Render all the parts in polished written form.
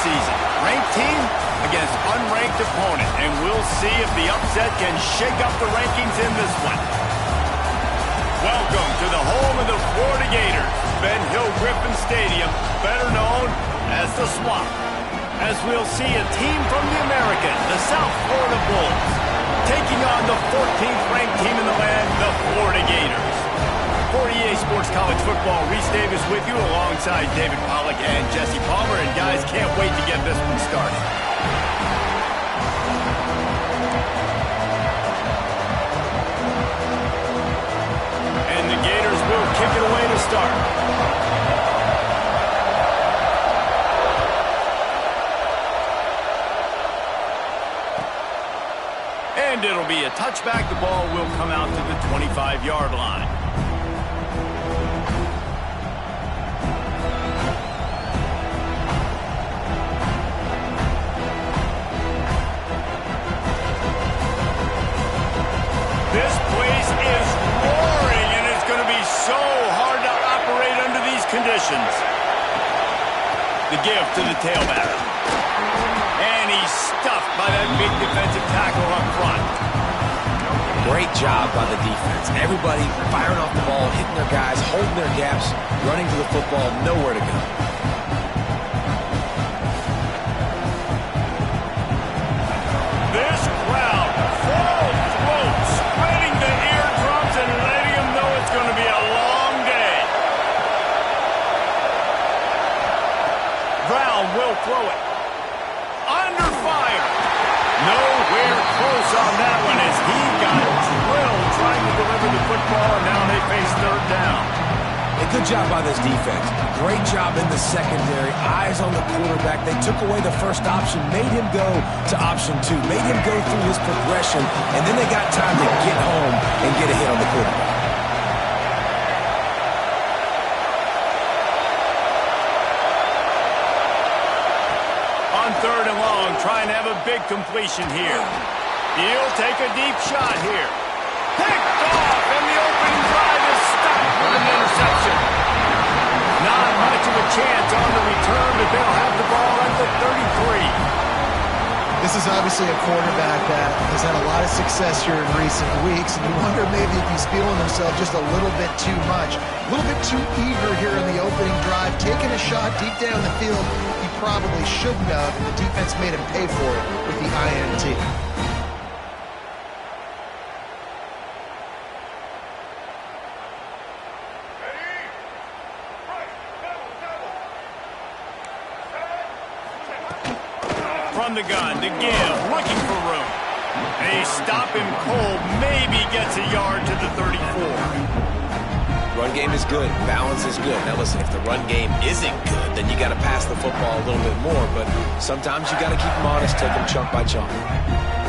season. Ranked team against unranked opponent, and we'll see if the upset can shake up the rankings in this one. Welcome to the home of the Florida Gators, Ben Hill Griffin Stadium, better known as the Swamp, as we'll see a team from the American, the South Florida Bulls, taking on the 14th ranked team in the land, the Florida Gators. For EA Sports College Football, Reese Davis with you alongside David Pollack and Jesse Palmer. And guys, can't wait to get this one started. And the Gators will kick it away to start. And And it'll be a touchback. The ball will come out to the 25-yard line. This place is roaring, and it's going to be so hard to operate under these conditions. The give to the tailback. And he's stuffed by that big defensive tackle up front. Great job by the defense. Everybody firing off the ball, hitting their guys, holding their gaps, running to the football, nowhere to go. This crowd, full throat, spreading the eardrums and letting them know it's going to be a long day. Brown will throw it. Under fire. Nowhere close on that one as he got drilled trying to deliver the football, and now they face third down. A good job by this defense. Great job in the secondary. Eyes on the quarterback. They took away the first option, made him go to option 2, made him go through his progression, and then they got time to get home and get a hit on the quarterback. On third and long, trying to have a big completion here. He'll take a deep shot here. Picked off, and the opening drive is stopped with an interception. Not much of a chance on the return, but they'll have the ball at the 33. This is obviously a quarterback that has had a lot of success here in recent weeks, and you wonder maybe if he's feeling himself just a little bit too much, a little bit too eager here in the opening drive, taking a shot deep down the field he probably shouldn't have, and the defense made him pay for it with the INT. From the gun, to give, looking for room. They stop him cold, maybe gets a yard to the 34. Run game is good. Balance is good. Now listen, if the run game isn't good, then you got to pass the football a little bit more, but sometimes you got to keep them honest, take them chunk by chunk.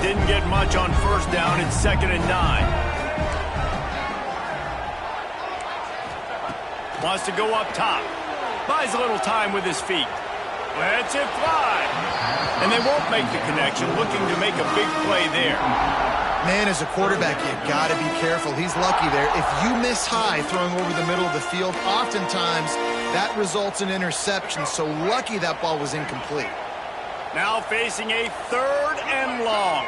Didn't get much on first down. It's 2nd and 9. Wants to go up top. Buys a little time with his feet. Lets it fly. And they won't make the connection, looking to make a big play there. Man, as a quarterback, you got to be careful. He's lucky there. If you miss high throwing over the middle of the field, oftentimes that results in interception. So lucky that ball was incomplete. Now facing a 3rd and long.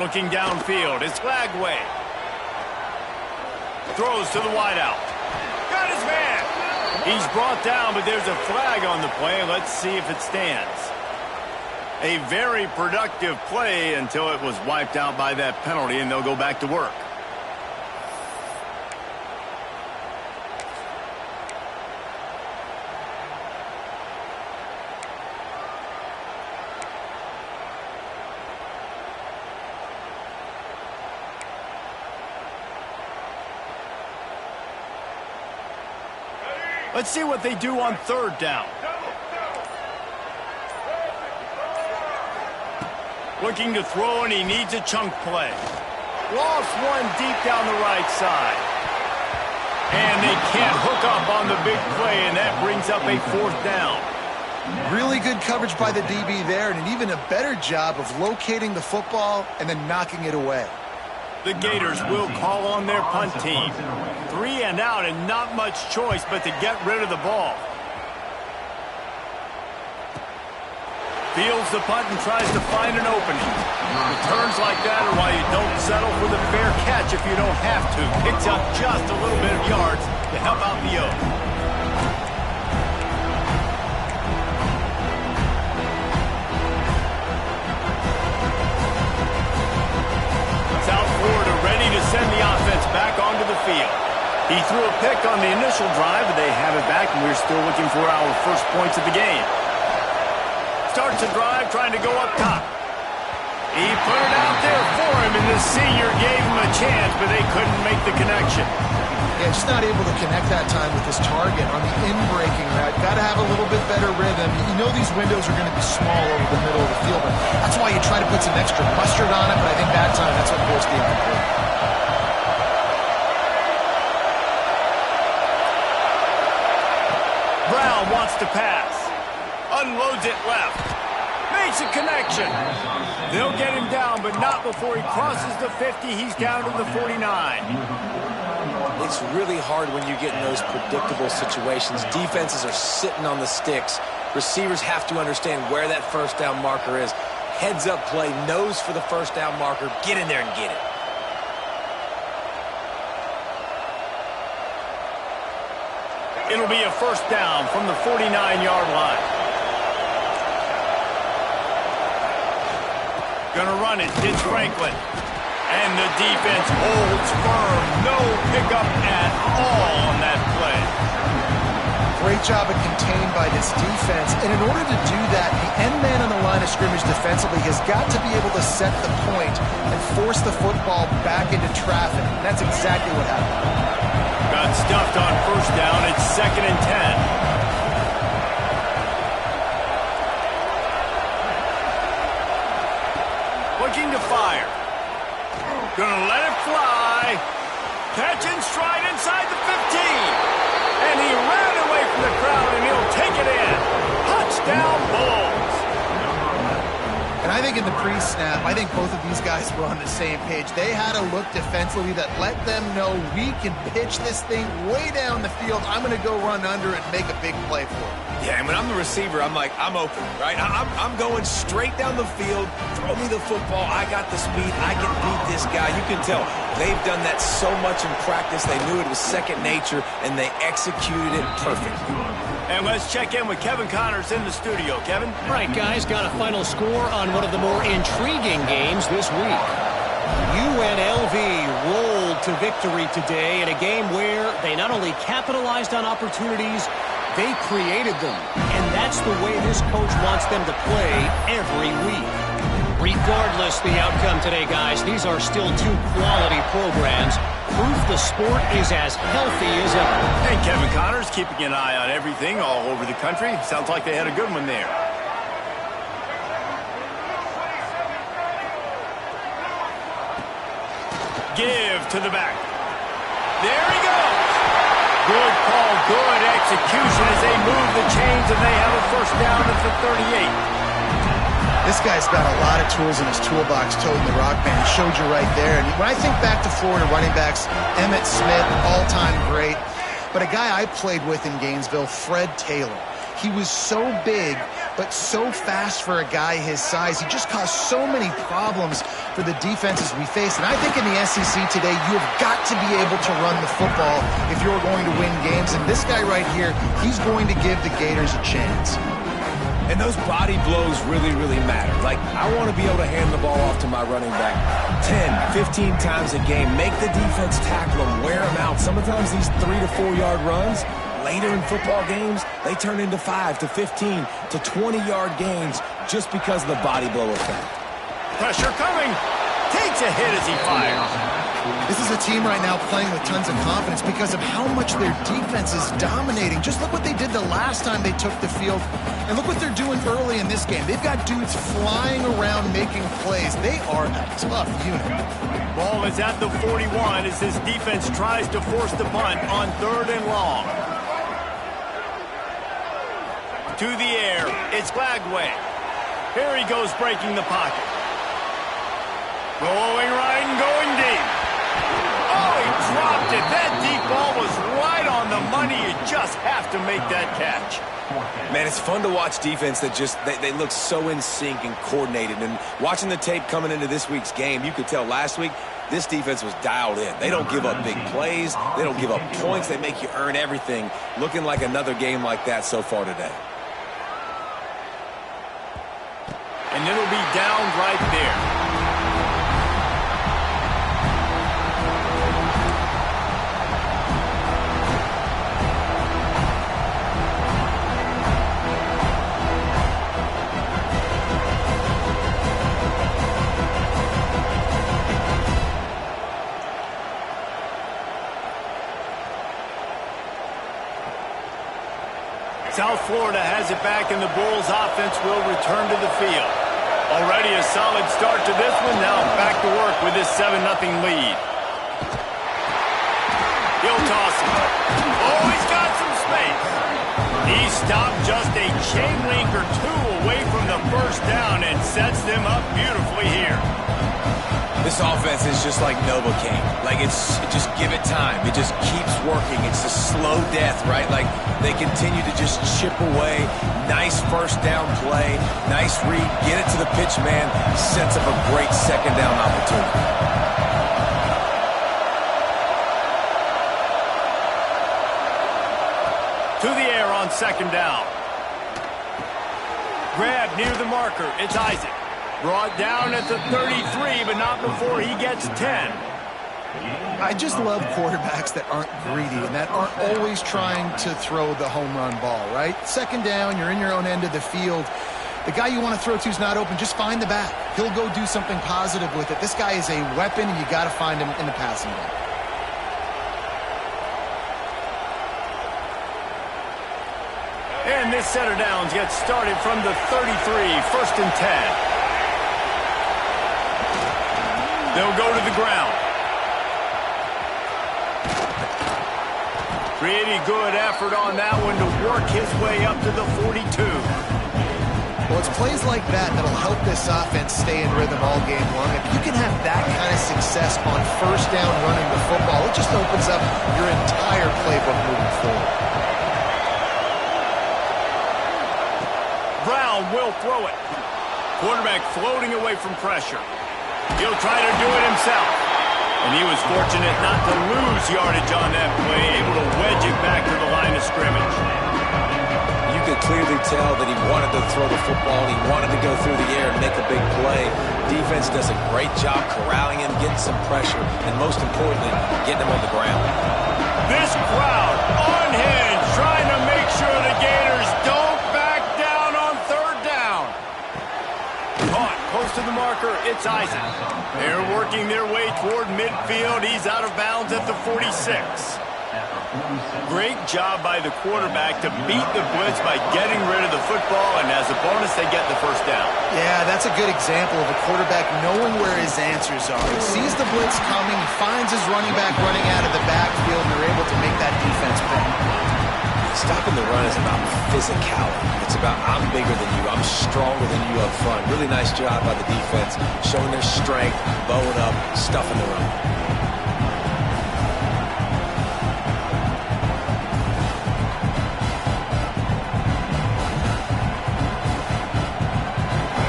Looking downfield, it's Flagway. Throws to the wideout. Got his man. He's brought down, but there's a flag on the play. Let's see if it stands. A very productive play until it was wiped out by that penalty, and they'll go back to work. Let's see what they do on 3rd down. Looking to throw, and he needs a chunk play. Lost one deep down the right side. And they can't hook up on the big play, and that brings up a 4th down. Really good coverage by the DB there, and an even a better job of locating the football and then knocking it away. The Gators will call on their punt team. 3 and out, and not much choice but to get rid of the ball. Fields the punt and tries to find an opening. Returns like that are why you don't settle for the fair catch if you don't have to. Picks up just a little bit of yards to help out the Oaks. South Florida ready to send the offense back onto the field. He threw a pick on the initial drive, but they have it back, and we're still looking for our first points of the game. Starts a drive, trying to go up top. He put it out there for him, and the senior gave him a chance, but they couldn't make the connection. Yeah, just not able to connect that time with his target on the in-breaking route. Got to have a little bit better rhythm. You know these windows are going to be small over the middle of the field, but that's why you try to put some extra mustard on it, but I think that time that's what forced the incomplete. Brown wants to pass. Unloads it left. Makes a connection. They'll get him down, but not before he crosses the 50. He's down to the 49. It's really hard when you get in those predictable situations. Defenses are sitting on the sticks. Receivers have to understand where that first down marker is. Heads up play, nose for the first down marker. Get in there and get it. It'll be a first down from the 49-yard line. Gonna run it. It's Franklin. And the defense holds firm. No pickup at all on that play. Great job of contained by this defense. And in order to do that, the end man on the line of scrimmage defensively has got to be able to set the point and force the football back into traffic. And that's exactly what happened. Got stuffed on first down. It's 2nd and 10. Looking to fire. Gonna let it fly. Catch and stride inside the 15. And he ran away from the crowd, and he'll take it in. Touchdown, Bulls. And I think in the pre-snap, I think both of these guys were on the same page. They had a look defensively that let them know we can pitch this thing way down the field. I'm going to go run under it and make a big play for it. Yeah, and when I'm the receiver, I'm like, I'm open, right? I'm going straight down the field. Throw me the football. I got the speed. I can beat this guy. You can tell they've done that so much in practice. They knew it was second nature, and they executed it perfectly. And let's check in with Kevin Connors in the studio. Kevin? All right, guys, got a final score on one of the more intriguing games this week. UNLV rolled to victory today in a game where they not only capitalized on opportunities, they created them. And that's the way this coach wants them to play every week. Regardless the outcome today, guys, these are still two quality programs. Proof the sport is as healthy as ever. Hey, Kevin Connors, keeping an eye on everything all over the country. Sounds like they had a good one there. Give to the back. There he goes. Good call, good execution as they move the chains, and they have a first down at the 38. This guy's got a lot of tools in his toolbox, toting the rock band. He showed you right there. And when I think back to Florida running backs, Emmitt Smith, all-time great. But a guy I played with in Gainesville, Fred Taylor. He was so big, but so fast for a guy his size. He just caused so many problems for the defenses we face. And I think in the SEC today, you have got to be able to run the football if you're going to win games. And this guy right here, he's going to give the Gators a chance. And those body blows really, really matter. Like, I want to be able to hand the ball off to my running back 10, 15 times a game. Make the defense tackle them, wear them out. Sometimes these 3 to 4 yard runs, later in football games, they turn into 5 to 15 to 20-yard gains just because of the body blow effect. Pressure coming. Takes a hit as he fires. This is a team right now playing with tons of confidence because of how much their defense is dominating. Just look what they did the last time they took the field, and look what they're doing early in this game. They've got dudes flying around making plays. They are a tough unit. Ball is at the 41 as this defense tries to force the punt on 3rd and long. To the air, it's Glagway. Here he goes breaking the pocket. Going right and going deep. Oh, he dropped it. That deep ball was right on the money. You just have to make that catch. Man, it's fun to watch defense that just, they look so in sync and coordinated. And watching the tape coming into this week's game, you could tell last week, this defense was dialed in. They don't give up big plays. They don't give up points. They make you earn everything. Looking like another game like that so far today. And it'll be down right there. South Florida has it back, and the Bulls offense will return to the field. Already a solid start to this one. Now back to work with this 7-0 lead. He'll toss it. Oh, he's got some space. He stopped just a chain link or two away from the first down and sets them up beautifully here. This offense is just like Novocaine. Like, just give it time. It just keeps working. It's a slow death, right? Like, they continue to just chip away. Nice first down play. Nice read. Get it to the pitch man. Sets up a great second down opportunity. To the air on second down. Grab near the marker. It's Isaac. Brought down at the 33, but not before he gets 10. I just love quarterbacks that aren't greedy and that aren't always trying to throw the home run ball, right? Second down, you're in your own end of the field. The guy you want to throw to is not open. Just find the back. He'll go do something positive with it. This guy is a weapon, and you got to find him in the passing game. And this set of downs gets started from the 33, first and 10. They'll go to the ground. Pretty good effort on that one to work his way up to the 42. Well, it's plays like that that'll help this offense stay in rhythm all game long. If you can have that kind of success on first down running the football, it just opens up your entire playbook moving forward. Brown will throw it. Quarterback floating away from pressure. He'll try to do it himself. And he was fortunate not to lose yardage on that play, able to wedge it back to the line of scrimmage. You could clearly tell that he wanted to throw the football. He wanted to go through the air and make a big play. Defense does a great job corralling him, getting some pressure, and most importantly, getting him on the ground. This crowd unhinged, trying to make sure the Gators don't back down on third down. Caught close to the marker, it's Isaac. They're working their way toward midfield. He's out of bounds at the 46. Great job by the quarterback to beat the blitz by getting rid of the football, and as a bonus, they get the first down. Yeah, that's a good example of a quarterback knowing where his answers are. He sees the blitz coming, he finds his running back running out of the backfield, and they're able to make that defense pay. Stopping the run is about physicality. It's about I'm bigger than you, I'm stronger than you up front. Really nice job by the defense, showing their strength, bowing up, stuffing the run.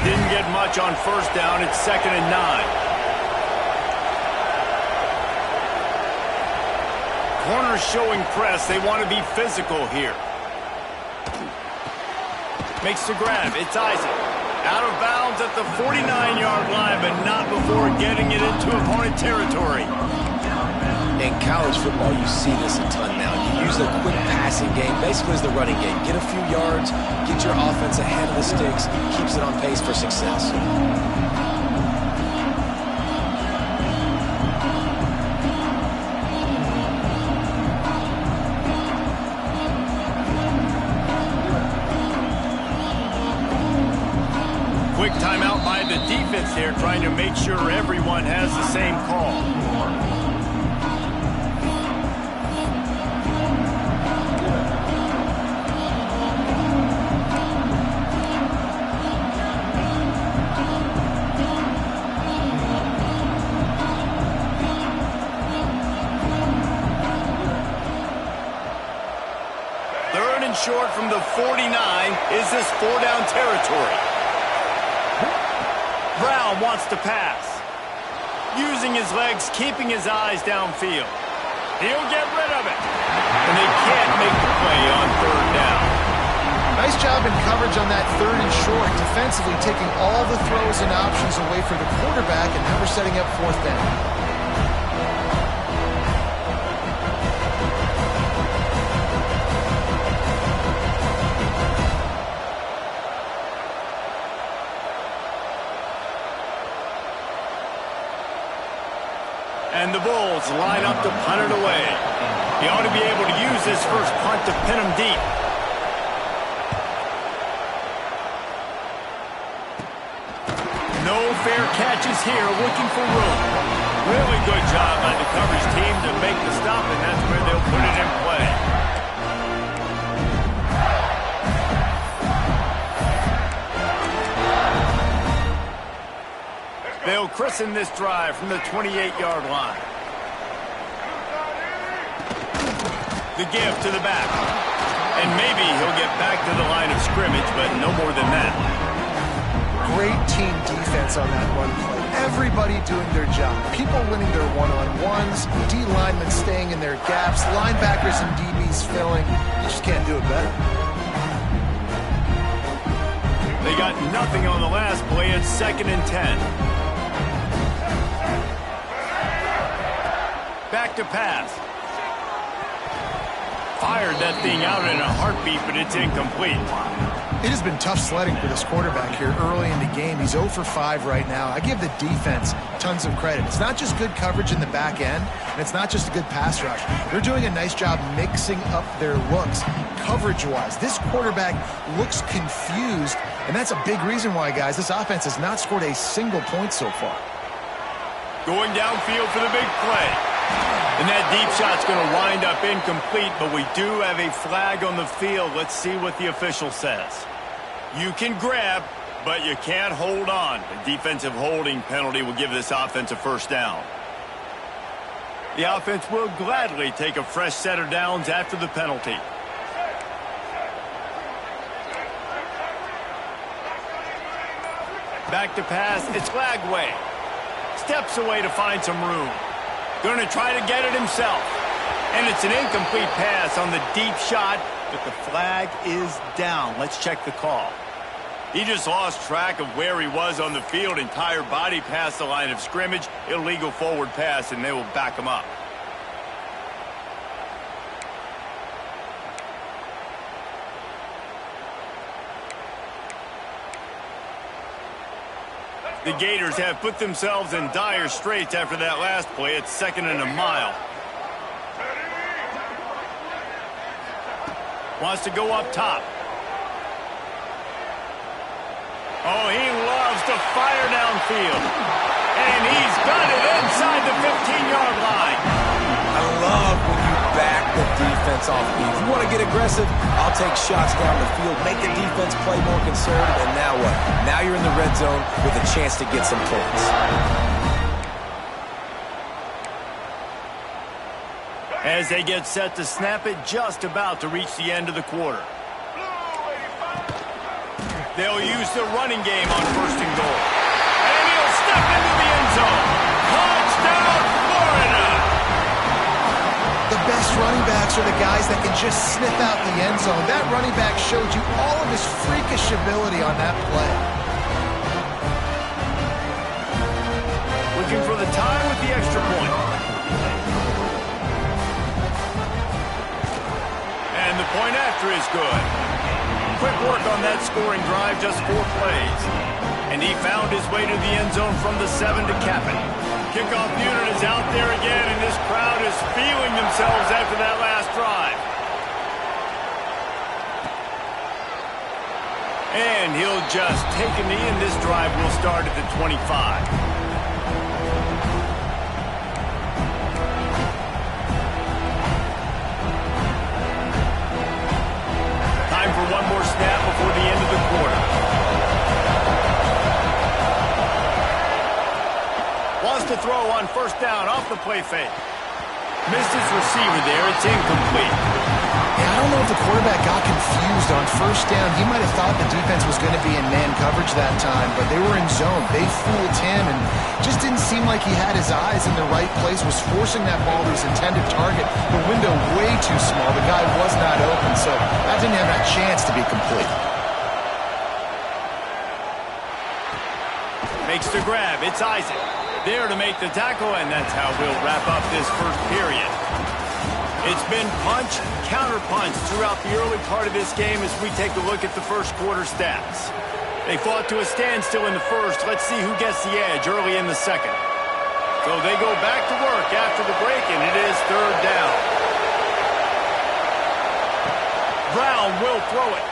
Didn't get much on first down. It's 2nd and 9. Corners showing press. They want to be physical here. Makes the grab. It's Isaac. Out of bounds at the 49-yard line, but not before getting it into opponent territory. In college football, you see this a ton now. You use the quick passing game, basically as the running game. Get a few yards, get your offense ahead of the sticks, keeps it on pace for success. Quick timeout by the defense there, trying to make sure everyone has the same call. Third and short from the 49. Is this 4-down territory? Brown wants to pass. Using his legs, keeping his eyes downfield. He'll get rid of it. And they can't make the play on third down. Nice job in coverage on that 3rd and short. Defensively taking all the throws and options away for the quarterback, and now we're setting up 4th down. And the Bulls line up to punt it away. He ought to be able to use this first punt to pin him deep. fair catches here, looking for room. Really good job by the coverage team to make the stop, and that's where they'll put it in play. They'll christen this drive from the 28-yard line. The give to the back. And maybe he'll get back to the line of scrimmage, but no more than that. Great team defense on that run play. Everybody doing their job. People winning their one-on-ones, D linemen staying in their gaps, linebackers and DBs filling. You just can't do it better. They got nothing on the last play. It's 2nd and 10. Back to pass. Fired that thing out in a heartbeat, but it's incomplete. It has been tough sledding for this quarterback here early in the game. He's 0 for 5 right now. I give the defense tons of credit. It's not just good coverage in the back end, and it's not just a good pass rush. They're doing a nice job mixing up their looks coverage-wise. This quarterback looks confused, and that's a big reason why, guys, this offense has not scored a single point so far. Going downfield for the big play. And that deep shot's going to wind up incomplete, but we do have a flag on the field. Let's see what the official says. You can grab, but you can't hold on. A defensive holding penalty will give this offense a first down. The offense will gladly take a fresh set of downs after the penalty. Back to pass. It's Lagway. Steps away to find some room. Going to try to get it himself. And it's an incomplete pass on the deep shot, but the flag is down. Let's check the call. He just lost track of where he was on the field. Entire body past the line of scrimmage. Illegal forward pass, and they will back him up. The Gators have put themselves in dire straits after that last play. It's 2nd and a mile. Wants to go up top. Oh, he loves to fire downfield. And he's got it inside the 15-yard line. I love when you back the defense off me. If you want to get aggressive, I'll take shots down the field, make the defense play more conservative, and now what? Now you're in the red zone with a chance to get some points. As they get set to snap it, just about to reach the end of the quarter. They'll use the running game on 1st and goal. And he'll step into the end zone. Touchdown, Florida! The best running backs are the guys that can just sniff out the end zone. That running back showed you all of his freakish ability on that play. Looking for the tie with the extra point. And the point after is good. Quick work on that scoring drive, just 4 plays. And he found his way to the end zone from the 7 to cap it. Kickoff unit is out there again, and this crowd is feeling themselves after that last drive. And he'll just take a knee, and this drive will start at the 25. Time for one more snap before the end of the quarter. Wants to throw on 1st down off the play fake. Missed his receiver there. It's incomplete. Yeah, I don't know if the quarterback got confused on 1st down. He might have thought the defense was going to be in man coverage that time, but they were in zone. They fooled him and just didn't seem like he had his eyes in the right place, was forcing that ball to his intended target. The window way too small. The guy was not open, so that didn't have that chance to be complete. Makes the grab. It's Isaac. There to make the tackle, and that's how we'll wrap up this first period. It's been punch, counter-punch throughout the early part of this game as we take a look at the first quarter stats. They fought to a standstill in the first. Let's see who gets the edge early in the second. So they go back to work after the break, and it is 3rd down. Brown will throw it.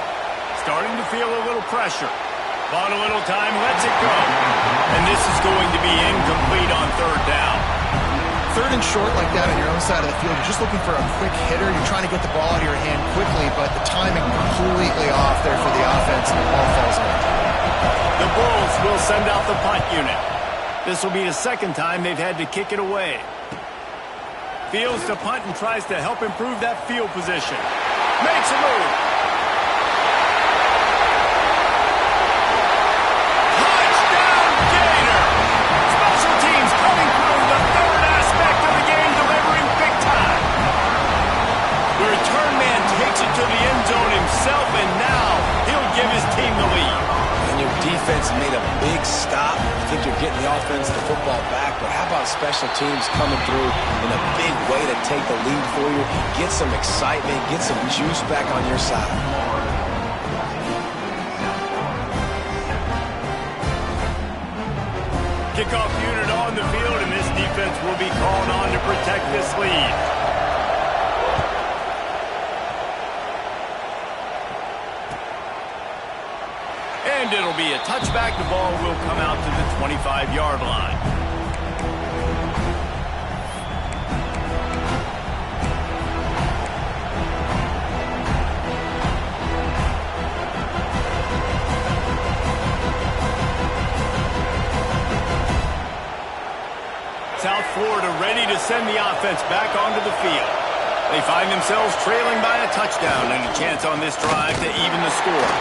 Starting to feel a little pressure. Bought a little time, lets it go. And this is going to be incomplete on third down. Third and short like that on your own side of the field, you're just looking for a quick hitter. You're trying to get the ball out of your hand quickly, but the timing completely off there for the offense, and the ball falls in. The Bulls will send out the punt unit. This will be the second time they've had to kick it away. Fields to punt and tries to help improve that field position. Makes a move. Touchdown, Gator! Special teams coming through the third aspect of the game, delivering big time. The return man takes it to the end zone himself, and now he'll give his team the lead. And your defense made a big stop. I think you're getting the offense the football back, but how about special teams coming through in a big way to take the lead for you, get some excitement, get some juice back on your side. Kickoff unit on the field, and this defense will be called on to protect this lead. And it'll be a touchback. The ball will come out to the 25-yard line. South Florida ready to send the offense back onto the field. They find themselves trailing by a touchdown and a chance on this drive to even the score.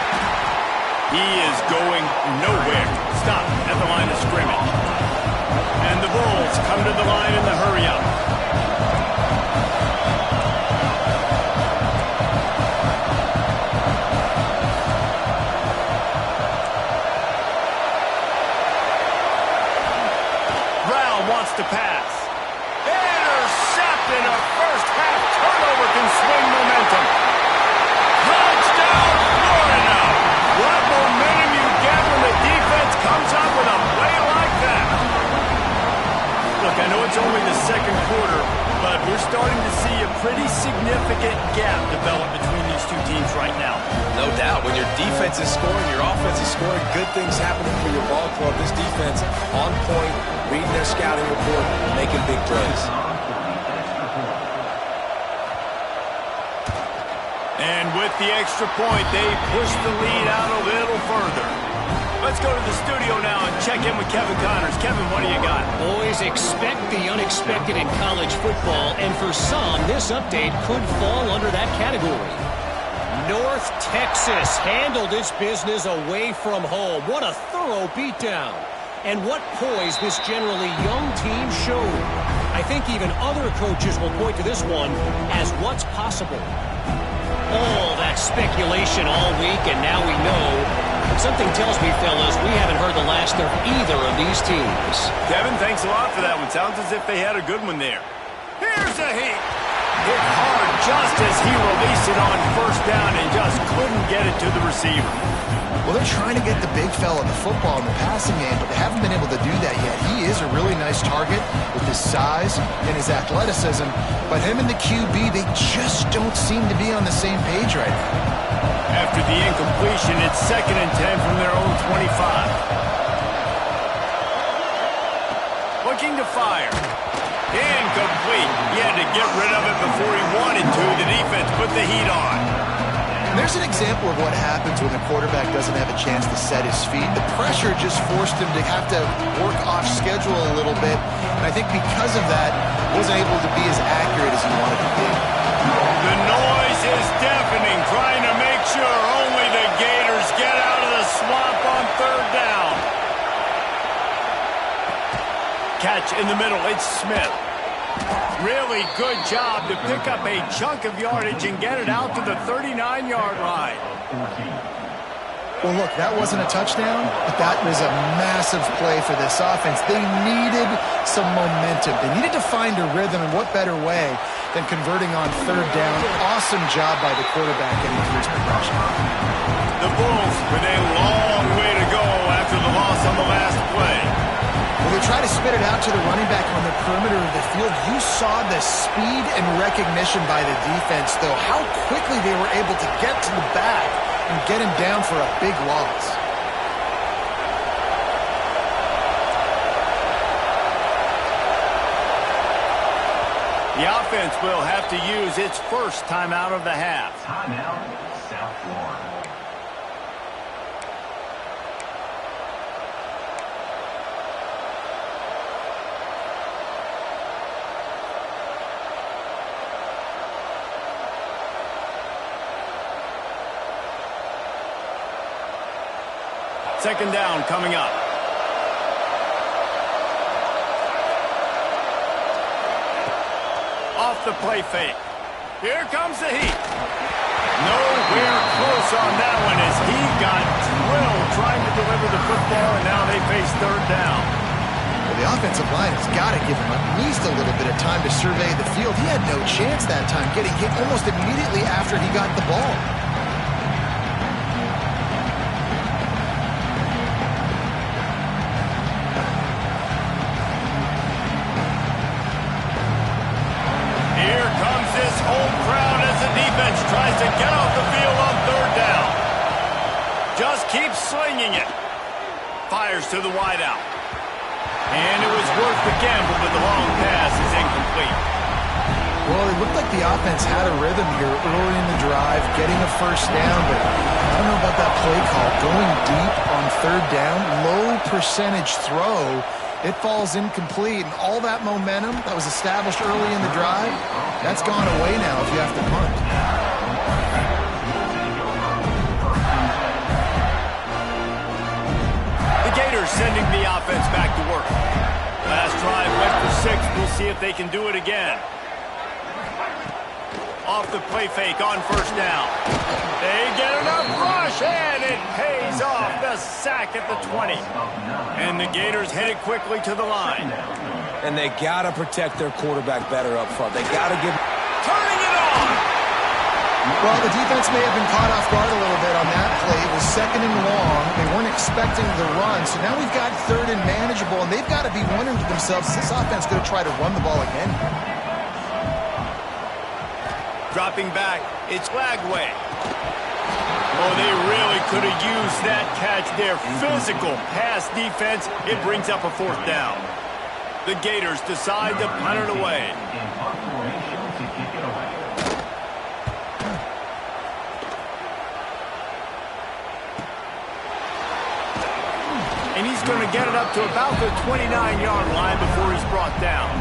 He is going nowhere. Stop at the line of scrimmage. And the Bulls come to the line in the hurry-up. Brown wants to pass. Intercepted. A first-half turnover can swing momentum. Touchdown, Florida! What momentum you get when the defense comes up with a play like that. Look, I know it's only the second quarter, but we're starting to see a pretty significant gap develop between these two teams right now. No doubt. When your defense is scoring, your offense is scoring, good things happening for your ball club. This defense on point, reading their scouting report, making big plays. And with the extra point, they push the lead out a little further. Let's go to the studio now and check in with Kevin Connors. Kevin, what do you got? Boys, expect the unexpected in college football, and for some, this update could fall under that category. North Texas handled its business away from home. What a thorough beatdown. And what poise this generally young team showed. I think even other coaches will point to this one as what's possible. All that speculation all week, and now we know. But something tells me, fellas, we haven't heard the last of either of these teams. Kevin, thanks a lot for that one. Sounds as if they had a good one there. Here's a heat. Hit hard just as he released it on first down and just couldn't get it to the receiver. Well, they're trying to get the big fella the football in the passing game, but they haven't been able to do that yet. He is a really nice target with his size and his athleticism, but him and the QB, they just don't seem to be on the same page right now. After the incompletion, it's 2nd and 10 from their own 25. Looking to fire. Incomplete. He had to get rid of it before he wanted to. The defense put the heat on. There's an example of what happens when the quarterback doesn't have a chance to set his feet. The pressure just forced him to have to work off schedule a little bit. And I think because of that, wasn't able to be as accurate as he wanted to be. The noise is deafening, trying to make sure only the Gators get out of the swamp on third down. Catch in the middle, it's Smith. Really good job to pick up a chunk of yardage and get it out to the 39-yard line. Well, look, that wasn't a touchdown, but that was a massive play for this offense. They needed some momentum. They needed to find a rhythm, and what better way than converting on third down. Awesome job by the quarterback getting through his progression. The Bulls with a long way to go after the loss on the last play. Well, they try to spit it out to the running back on the perimeter of the field. You saw the speed and recognition by the defense, though, how quickly they were able to get to the back and get him down for a big loss. The offense will have to use its first timeout of the half. Timeout, South Florida. Second down coming up. Off the play fake. Here comes the Heat. Nowhere close on that one as he got drilled trying to deliver the football, and now they face third down. Well, the offensive line has got to give him at least a little bit of time to survey the field. He had no chance that time, getting hit almost immediately after he got the ball. Tries to get off the field on third down. Just keeps slinging it. Fires to the wideout. And it was worth the gamble, but the long pass is incomplete. Well, it looked like the offense had a rhythm here early in the drive, getting a first down, but I don't know about that play call. Going deep on third down, low percentage throw, it falls incomplete. And all that momentum that was established early in the drive, that's gone away now if you have to punt. The Gators sending the offense back to work. Last drive went for 6. We'll see if they can do it again. Off the play fake on first down. They get enough rush, and it pays off. The sack at the 20. And the Gators headed quickly to the line. And they got to protect their quarterback better up front. They got to give... Turning it on! Well, the defense may have been caught off guard a little bit on that play. It was second and long. They weren't expecting the run. So now we've got third and manageable, and they've got to be wondering to themselves, is this offense going to try to run the ball again? Dropping back, it's Lagway. Oh, they really could have used that catch there. Physical pass defense. It brings up a fourth down. The Gators decide to punt it away. And he's going to get it up to about the 29-yard line before he's brought down.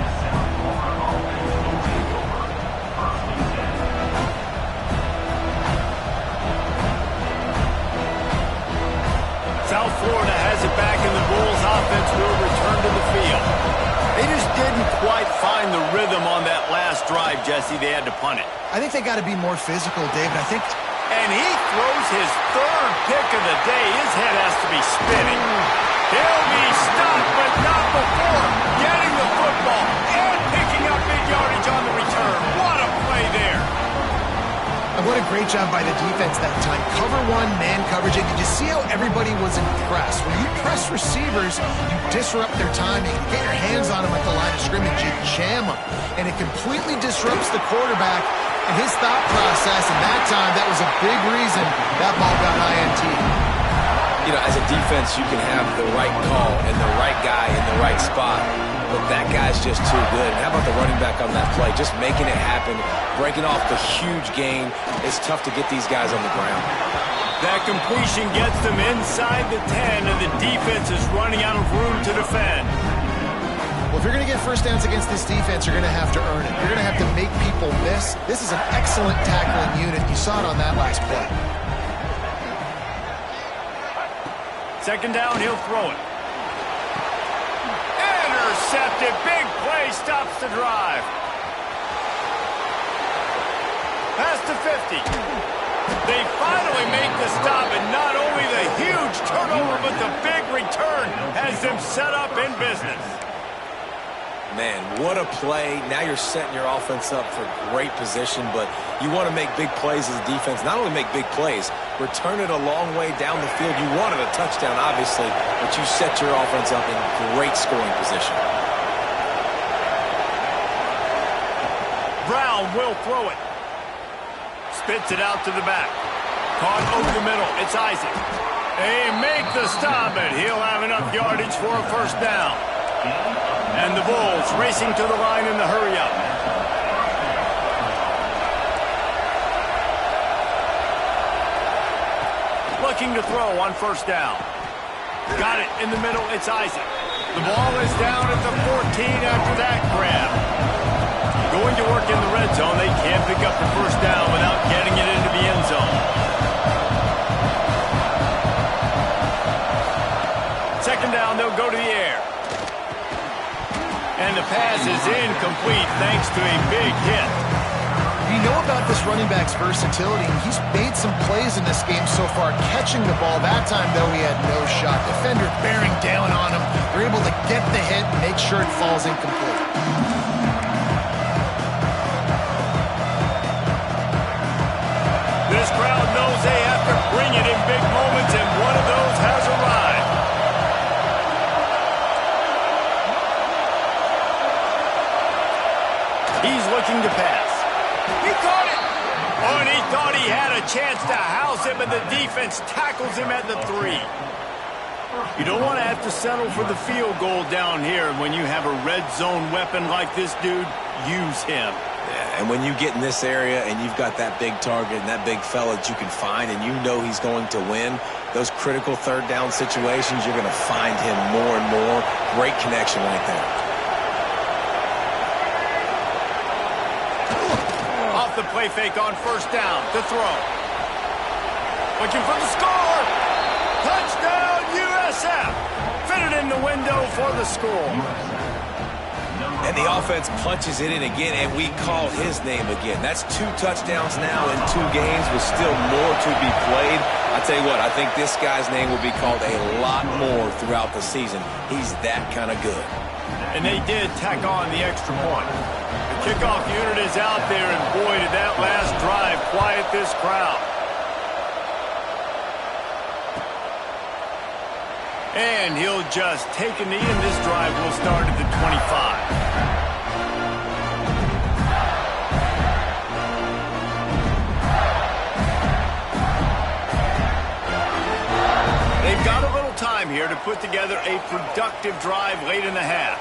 South Florida has it back, and the Bulls offense will return to the field. They just didn't quite find the rhythm on that last drive, Jesse. They had to punt it. I think they got to be more physical, David. I think... And he throws his third pick of the day. His head has to be spinning. He'll be stopped, but not before getting the football and picking up big yardage on the return. What a play there. And what a great job by the defense that time. Cover one, man coverage, and did you see how everybody was impressed? When you press receivers, you disrupt their timing. You get your hands on them at the line of scrimmage, you jam them. And it completely disrupts the quarterback and his thought process, and that time, that was a big reason that ball got INT. You know, as a defense, you can have the right call and the right guy in the right spot, but that guy's just too good. And how about the running back on that play? Just making it happen, breaking off the huge gain. It's tough to get these guys on the ground. That completion gets them inside the 10, and the defense is running out of room to defend. Well, if you're going to get first downs against this defense, you're going to have to earn it. You're going to have to make people miss. This is an excellent tackling unit. You saw it on that last play. Second down, he'll throw it. Intercepted. Big play stops the drive. Past the 50. They finally make the stop, and not only the huge turnover, but the big return has them set up in business. Man, what a play. Now you're setting your offense up for great position, but you want to make big plays as a defense. Not only make big plays, return it a long way down the field. You wanted a touchdown, obviously, but you set your offense up in great scoring position. Brown will throw it. Spits it out to the back. Caught over the middle. It's Isaac. They make the stop, and he'll have enough yardage for a first down. And the Bulls racing to the line in the hurry-up. looking to throw on first down. Got it in the middle. It's Isaac. The ball is down at the 14 after that grab. Going to work in the red zone. They can't pick up the first down without getting it into the end zone. Second down, they'll go to the air. And the pass is incomplete thanks to a big hit. You know about this running back's versatility, and he's made some plays in this game so far, catching the ball. That time, though, he had no shot. Defender bearing down on him. They're able to get the hit and make sure it falls incomplete. This crowd knows they have to bring it in big moments, and one of those has arrived. He's looking to pass. He caught it! Oh, and he thought he had a chance to house him, and the defense tackles him at the 3. You don't want to have to settle for the field goal down here. When you have a red zone weapon like this dude, use him. Yeah, and when you get in this area and you've got that big target and that big fella that you can find and you know he's going to win, those critical third down situations, you're going to find him more and more. Great connection right there. The play fake on first down to throw. Looking for the score. Touchdown, USF. Fitted in the window for the score. And the offense punches it in again, and we call his name again. That's 2 touchdowns now in 2 games with still more to be played. I tell you what, I think this guy's name will be called a lot more throughout the season. He's that kind of good. And they did tack on the extra point. The kickoff unit is out there, and boy, did that last drive quiet this crowd. And he'll just take a knee, and this drive will start at the 25. They've got a little time here to put together a productive drive late in the half.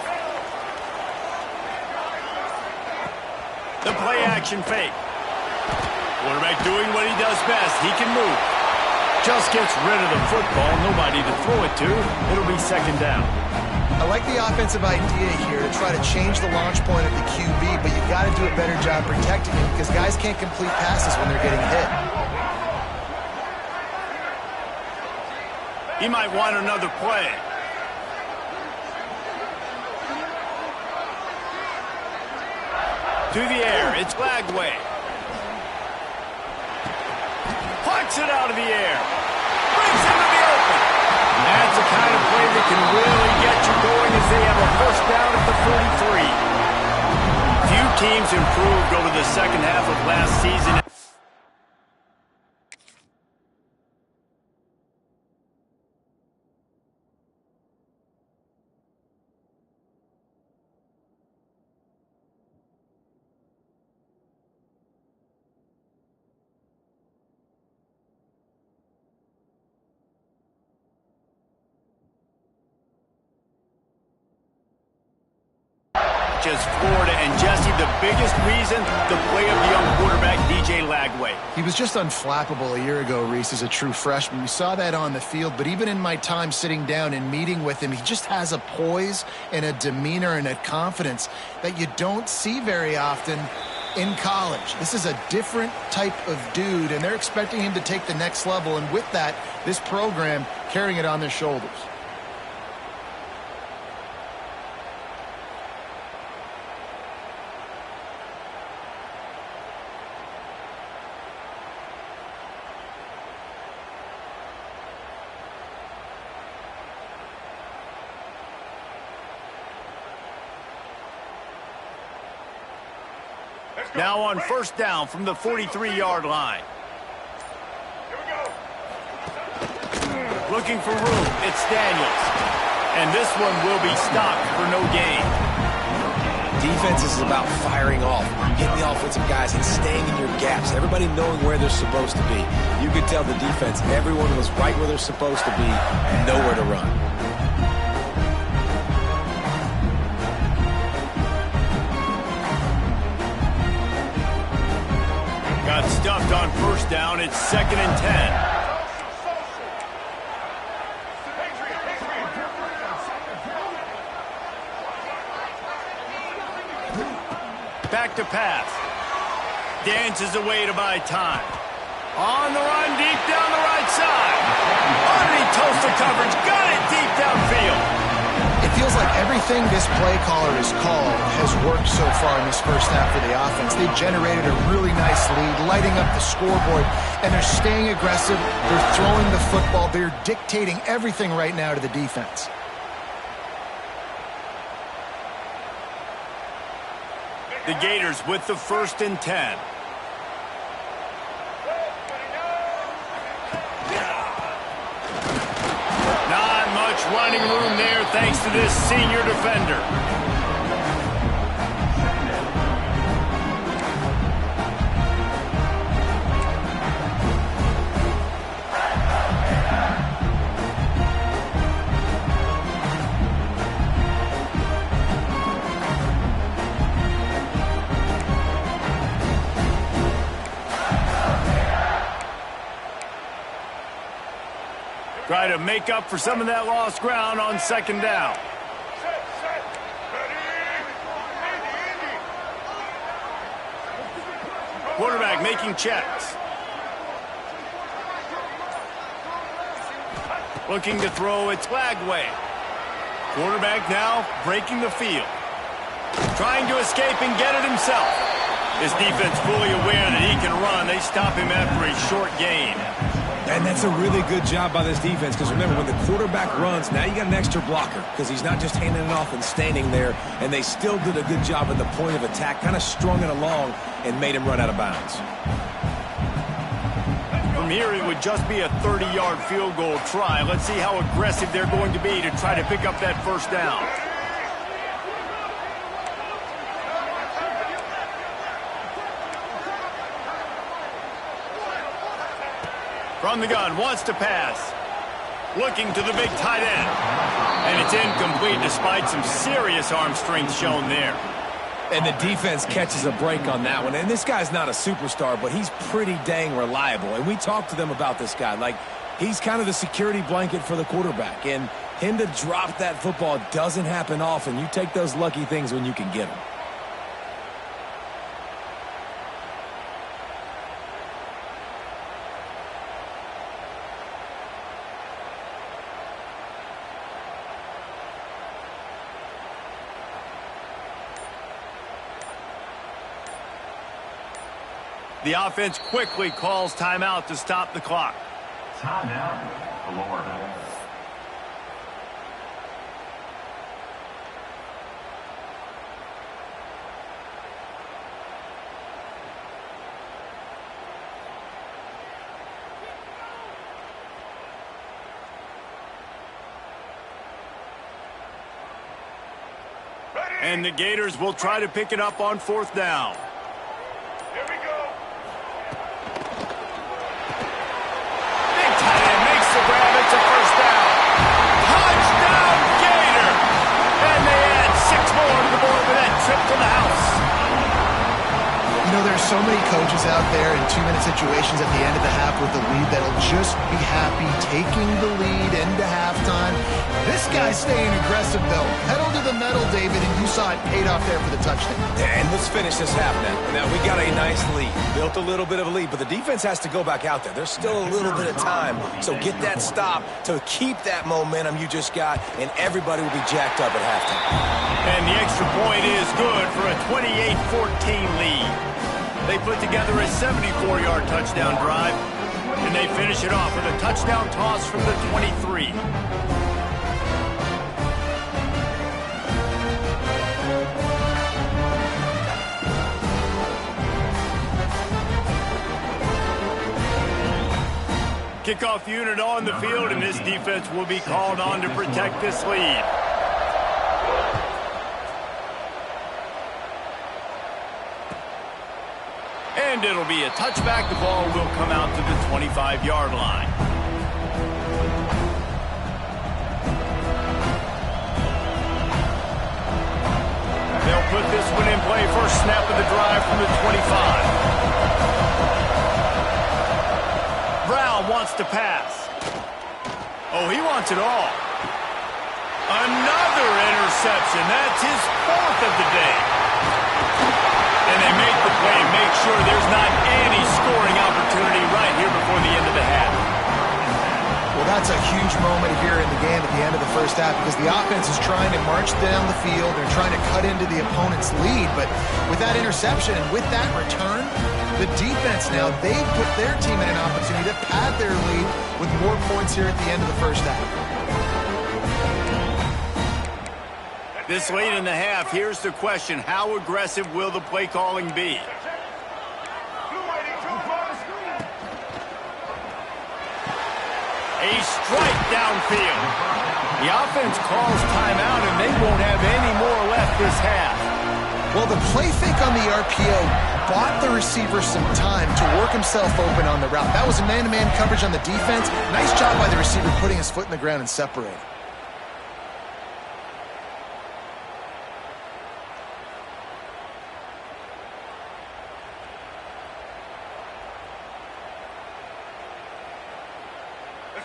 The play action fake. Quarterback doing what he does best. He can move. Just gets rid of the football. Nobody to throw it to. It'll be second down. I like the offensive idea here to try to change the launch point of the QB, but you've got to do a better job protecting him because guys can't complete passes when they're getting hit. He might want another play. To the air, it's Lagway. Plucks it out of the air. Brings it to the open. That's the kind of play that can really get you going as they have a first down at the 43. Few teams improved over the second half of last season. Florida, and Jesse, the biggest reason, the play of the young quarterback, DJ Lagway. He was just unflappable a year ago, Reese, as a true freshman. We saw that on the field, but even in my time sitting down and meeting with him, he just has a poise and a demeanor and a confidence that you don't see very often in college. This is a different type of dude, and they're expecting him to take the next level, and with that, this program carrying it on their shoulders. Now on first down from the 43-yard line. Looking for room, it's Daniels. And this one will be stopped for no gain. Defense is about firing off, hitting the offensive guys and staying in your gaps. Everybody knowing where they're supposed to be. You could tell the defense, everyone was right where they're supposed to be, nowhere to run. Got stuffed on first down. It's 2nd and 10. to pass. Dances away to buy time. On the run, deep down the right side. Underneath toasted coverage, got it deep downfield. It feels like everything this play caller has called has worked so far in this first half for the offense. They've generated a really nice lead, lighting up the scoreboard, and they're staying aggressive. They're throwing the football. They're dictating everything right now to the defense. The Gators with the 1st and 10. Not much running room there thanks to this senior defender. Try to make up for some of that lost ground on 2nd down. Quarterback making checks. Looking to throw, it's Lagway. Quarterback now breaking the field. Trying to escape and get it himself. This defense fully aware that he can run. They stop him after a short gain. And that's a really good job by this defense because remember, when the quarterback runs, now you got an extra blocker because he's not just handing it off and standing there, and they still did a good job at the point of attack, kind of strung it along and made him run out of bounds. From here, it would just be a 30-yard field goal try. Let's see how aggressive they're going to be to try to pick up that 1st down. From the gun, wants to pass. Looking to the big tight end. And it's incomplete despite some serious arm strength shown there. And the defense catches a break on that one. And this guy's not a superstar, but he's pretty dang reliable. And we talked to them about this guy. Like, he's kind of the security blanket for the quarterback. And him to drop that football doesn't happen often. You take those lucky things when you can get them. The offense quickly calls timeout to stop the clock. Timeout, Florida. And the Gators will try to pick it up on 4th down. So many coaches out there in 2-minute situations at the end of the half with the lead that'll just be happy taking the lead into halftime. This guy's staying aggressive, though. Pedal to the metal, David, and you saw it paid off there for the touchdown. And let's finish this half now. Now, we got a nice lead. Built a little bit of a lead, but the defense has to go back out there. There's still a little bit of time. So get that stop to keep that momentum you just got, and everybody will be jacked up at halftime. And the extra point is good for a 28-14 lead. They put together a 74-yard touchdown drive, and they finish it off with a touchdown toss from the 23. Kickoff unit on the field, and this defense will be called on to protect this lead. And it'll be a touchback. The ball will come out to the 25-yard line. They'll put this one in play. First snap of the drive from the 25. Brown wants to pass. Oh, he wants it all. Another interception. That's his 4th of the day. And they make the play, make sure there's not any scoring opportunity right here before the end of the half. Well, that's a huge moment here in the game at the end of the first half because the offense is trying to march down the field. They're trying to cut into the opponent's lead. But with that interception and with that return, the defense now, they put their team in an opportunity to pad their lead with more points here at the end of the first half. This late in the half, here's the question. How aggressive will the play calling be? A strike downfield. The offense calls timeout, and they won't have any more left this half. Well, the play fake on the RPO bought the receiver some time to work himself open on the route. That was a man-to-man coverage on the defense. Nice job by the receiver putting his foot in the ground and separating.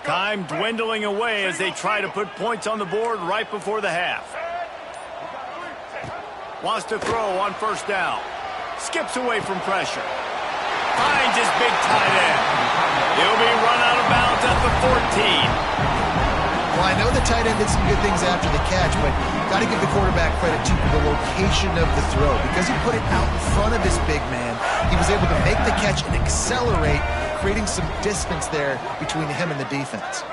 Time dwindling away as they try to put points on the board right before the half. Wants to throw on first down. Skips away from pressure. Finds his big tight end. He'll be run out of bounds at the 14. Well, I know the tight end did some good things after the catch, but got to give the quarterback credit to the location of the throw. Because he put it out in front of his big man, he was able to make the catch and accelerate, creating some distance there between him and the defense.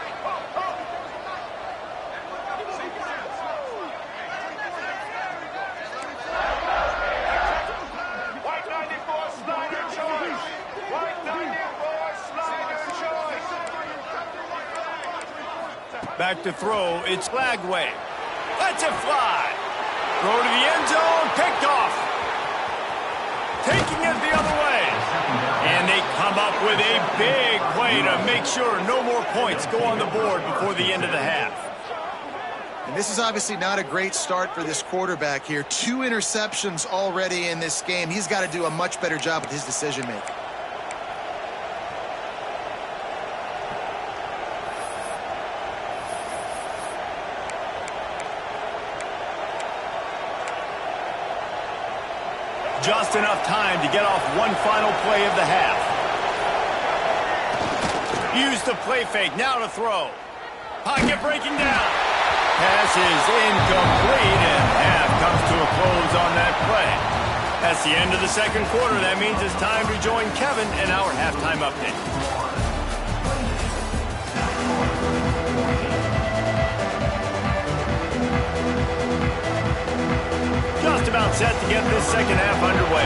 Back to throw, it's Flagway. Lets it fly. Throw to the end zone, picked off. Taking it the other way. And they come up with a big play to make sure no more points go on the board before the end of the half. And this is obviously not a great start for this quarterback here. 2 interceptions already in this game. He's got to do a much better job with his decision-making. Just enough time to get off one final play of the half. Use the play fake, now to throw. Pocket breaking down. Pass is incomplete, and half comes to a close on that play. That's the end of the second quarter. That means it's time to join Kevin in our halftime update. Just about set to get this second half underway.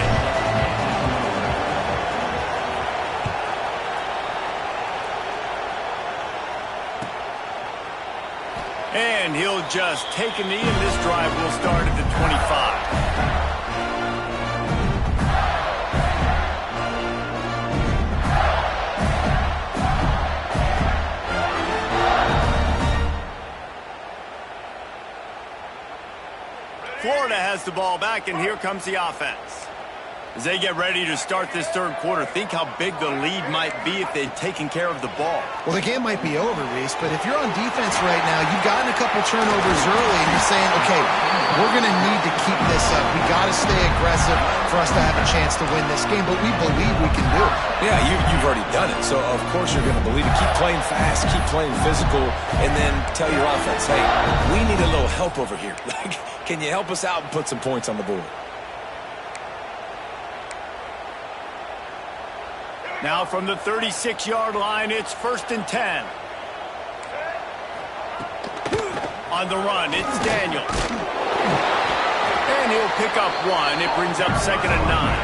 And he'll just take a knee, and this drive will start at the 25. Florida has the ball back, and here comes the offense. As they get ready to start this third quarter, think how big the lead might be if they'd taken care of the ball. Well, the game might be over, Reese, but if you're on defense right now, you've gotten a couple turnovers early, and you're saying, okay, we're going to need to keep this up. We got to stay aggressive for us to have a chance to win this game, but we believe we can do it. Yeah, you've already done it, so of course you're going to believe it. Keep playing fast, keep playing physical, and then tell your offense, hey, we need a little help over here. Can you help us out and put some points on the board? Now from the 36-yard line, it's 1st and 10. On the run, it's Daniels. And he'll pick up 1. It brings up 2nd and 9.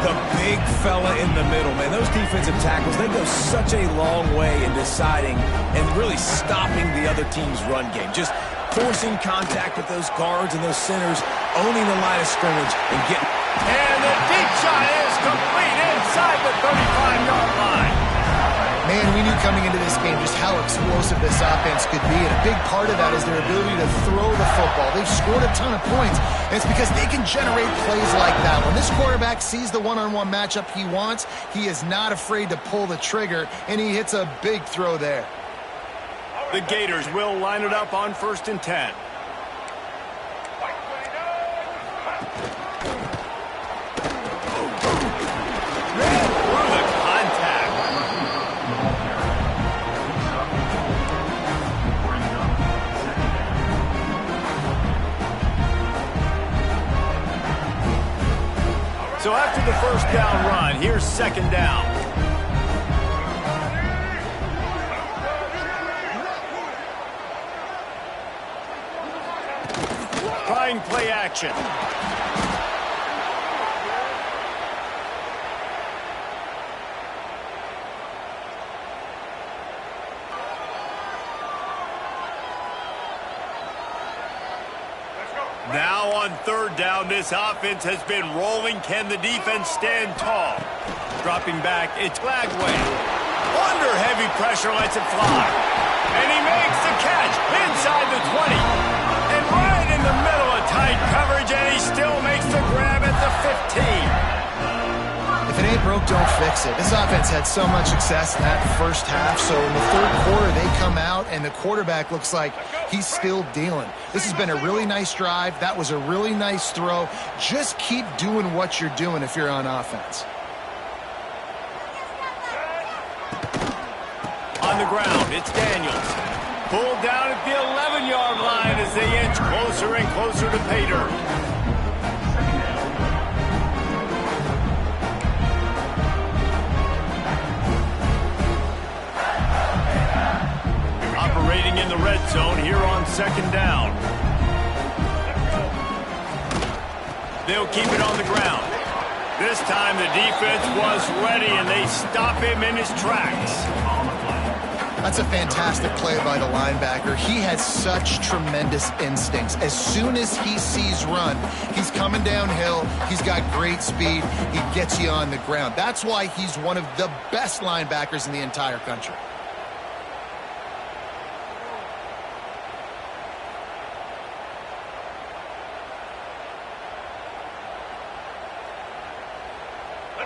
The big fella in the middle, man. Those defensive tackles, they go such a long way in deciding and really stopping the other team's run game. Just forcing contact with those guards and those centers, owning the line of scrimmage and getting... And the deep shot is complete inside the 35-yard line. Man, we knew coming into this game just how explosive this offense could be, and a big part of that is their ability to throw the football. They've scored a ton of points, and it's because they can generate plays like that. When this quarterback sees the one-on-one matchup he wants, he is not afraid to pull the trigger, and he hits a big throw there. The Gators will line it up on 1st and 10. after the first down run. Here's second down. Trying play action. Now on third down, this offense has been rolling. Can the defense stand tall? Dropping back, it's Glagway. Under heavy pressure, lets it fly. And he makes the catch inside the 20. And right in the middle of tight coverage, and he still makes the grab at the 15. If it ain't broke, don't fix it. This offense had so much success in that first half, so in the third quarter they come out and the quarterback looks like he's still dealing. This has been a really nice drive. That was a really nice throw. Just keep doing what you're doing if you're on offense. On the ground, it's Daniels. Pulled down at the 11-yard line as they inch closer and closer to pay dirt. Operating in the red zone here on second down. They'll keep it on the ground. This time the defense was ready and they stop him in his tracks. That's a fantastic play by the linebacker. He has such tremendous instincts. As soon as he sees run, he's coming downhill. He's got great speed. He gets you on the ground. That's why he's one of the best linebackers in the entire country.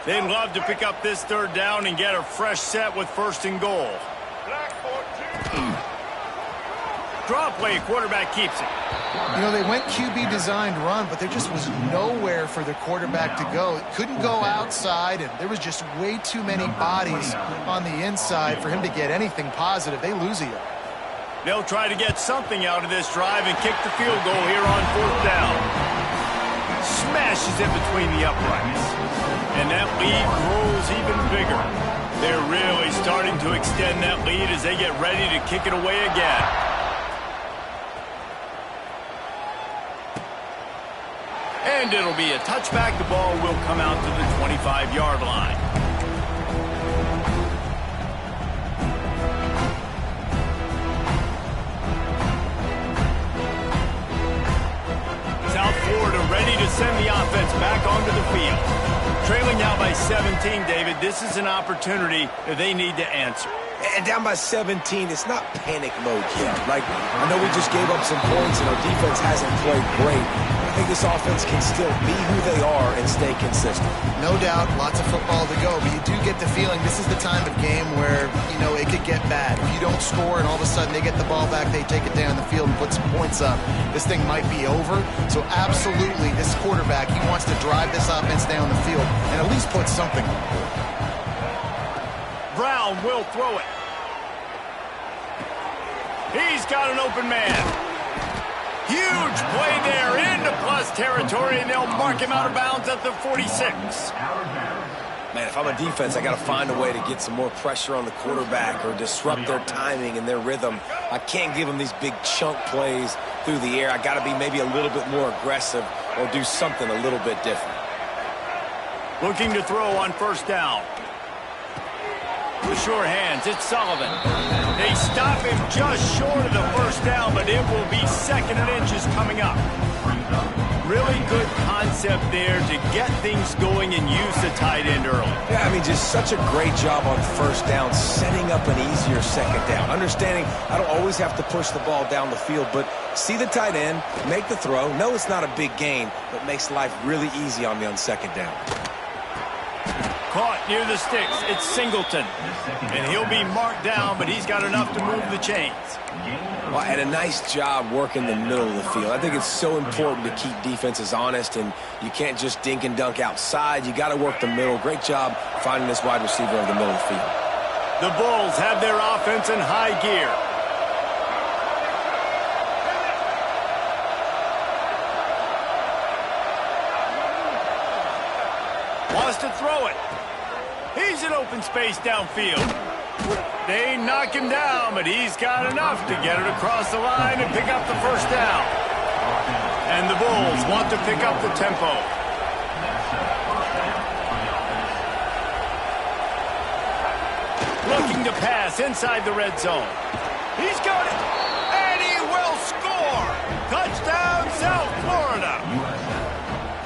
They'd love to pick up this third down and get a fresh set with first and goal. Draw play, quarterback keeps it. You know, they went QB designed run, but there just was nowhere for the quarterback to go. It couldn't go outside, and there was just way too many bodies on the inside for him to get anything positive. They lose a yard. They'll try to get something out of this drive and kick the field goal here on fourth down. Smashes it between the uprights. And that lead grows even bigger. They're really starting to extend that lead as they get ready to kick it away again. And it'll be a touchback. The ball will come out to the 25-yard line. South Florida ready to send the offense back onto the field. Trailing now by 17, David. This is an opportunity that they need to answer. And down by 17, it's not panic mode yet. Like, I know we just gave up some points and our defense hasn't played great. I think this offense can still be who they are and stay consistent. No doubt, lots of football to go, but you do get the feeling this is the time of game where, you know, it could get bad. If you don't score and all of a sudden they get the ball back, they take it down the field and put some points up, this thing might be over. So absolutely, this quarterback, he wants to drive this offense down the field and at least put something on the board. Brown will throw it. He's got an open man. Huge play there into plus territory, and they'll mark him out of bounds at the 46. Man, if I'm a defense, I got to find a way to get some more pressure on the quarterback or disrupt their timing and their rhythm. I can't give them these big chunk plays through the air. I got to be maybe a little bit more aggressive or do something a little bit different. Looking to throw on first down. With sure hands, it's Sullivan. They stop him just short of the first down, but it will be second and inches coming up. Really good concept there to get things going and use the tight end early. Yeah, I mean, just such a great job on first down, setting up an easier second down. Understanding I don't always have to push the ball down the field, but see the tight end, make the throw. No, it's not a big gain, but makes life really easy on me on second down. Caught near the sticks. It's Singleton. And he'll be marked down, but he's got enough to move the chains. Well, and a nice job working the middle of the field. I think it's so important to keep defenses honest, and you can't just dink and dunk outside. You got to work the middle. Great job finding this wide receiver over the middle of the field. The Bulls have their offense in high gear. has to throw it. He's in open space downfield. They knock him down, but he's got enough to get it across the line and pick up the first down. And the Bulls want to pick up the tempo. Looking to pass inside the red zone. He's got it, and he will score. Touchdown, South Florida.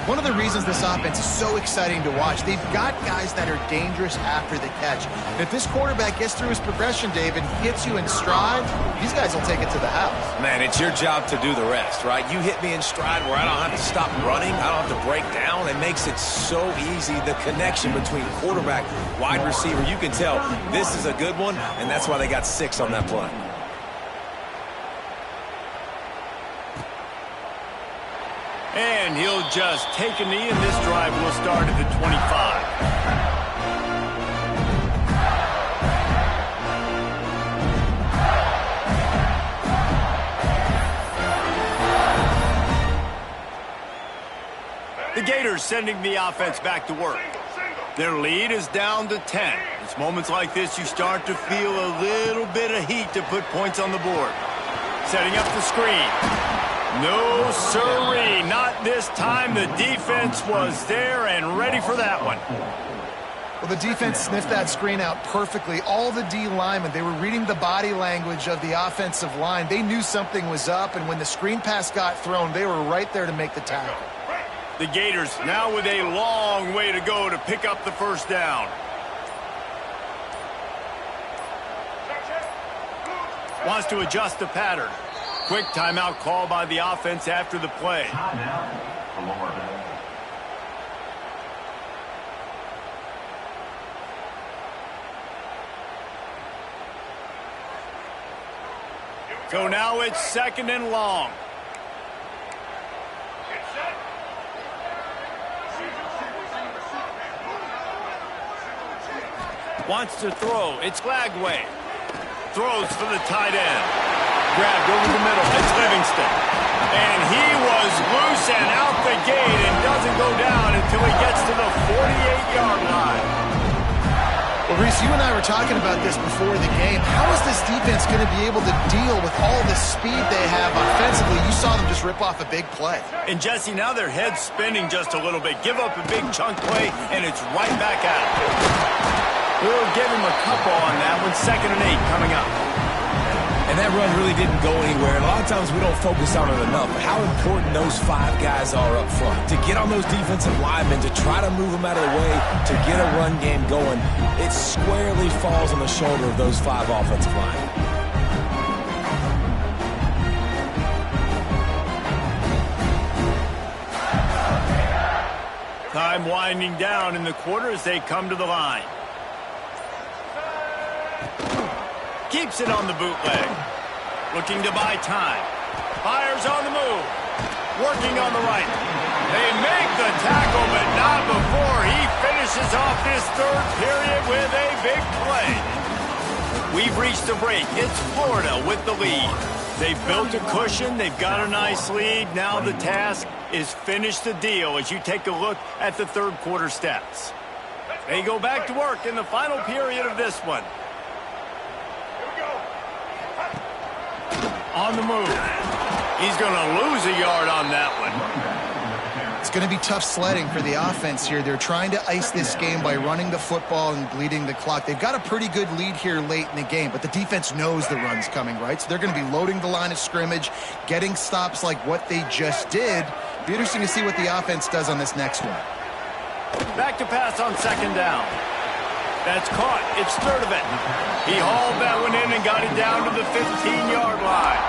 One of the reasons this offense is so exciting to watch, they've got guys that are dangerous after the catch. And if this quarterback gets through his progression, David, hits you in stride, these guys will take it to the house. Man, it's your job to do the rest, right? You hit me in stride where I don't have to stop running, I don't have to break down. It makes it so easy, the connection between quarterback, wide receiver. You can tell this is a good one, and that's why they got 6 on that play. And he'll just take a knee, and this drive will start at the 25. The Gators sending the offense back to work. Their lead is down to 10. It's moments like this you start to feel a little bit of heat to put points on the board. Setting up the screen. No, sirree, not this time. The defense was there and ready for that one. Well, the defense sniffed that screen out perfectly. All the D linemen, they were reading the body language of the offensive line. They knew something was up, and when the screen pass got thrown, they were right there to make the tackle. The Gators now with a long way to go to pick up the first down. Wants to adjust the pattern. Quick timeout call by the offense after the play. Timeout, Florida. So now it's 2nd and long. Wants to throw. It's Glagway. Throws for the tight end. Grabbed over the middle. It's Livingston. And he was loose and out the gate and doesn't go down until he gets to the 48-yard line. Well, Reese, you and I were talking about this before the game. How is this defense going to be able to deal with all the speed they have offensively? You saw them just rip off a big play. And, Jesse, now their head's spinning just a little bit. Give up a big chunk play, and it's right back at him. We'll give him a couple on that one. 2nd and 8 coming up. And that run really didn't go anywhere. And a lot of times we don't focus on it enough. But how important those 5 guys are up front. To get on those defensive linemen, to try to move them out of the way, to get a run game going, it squarely falls on the shoulder of those 5 offensive linemen. Time winding down in the quarter as they come to the line. Keeps it on the bootleg. Looking to buy time. Fires on the move. Working on the right. They make the tackle, but not before he finishes off this 3rd period with a big play. We've reached the break. It's Florida with the lead. They've built a cushion. They've got a nice lead. Now the task is finish the deal as you take a look at the 3rd quarter stats. They go back to work in the final period of this one. On the move. He's going to lose a yard on that one. It's going to be tough sledding for the offense here. They're trying to ice this game by running the football and bleeding the clock. They've got a pretty good lead here late in the game, but the defense knows the run's coming, right? So they're going to be loading the line of scrimmage, getting stops like what they just did. Be interesting to see what the offense does on this next one. Back to pass on 2nd down. That's caught. It's Sturdivant. He hauled that one in and got it down to the 15-yard line.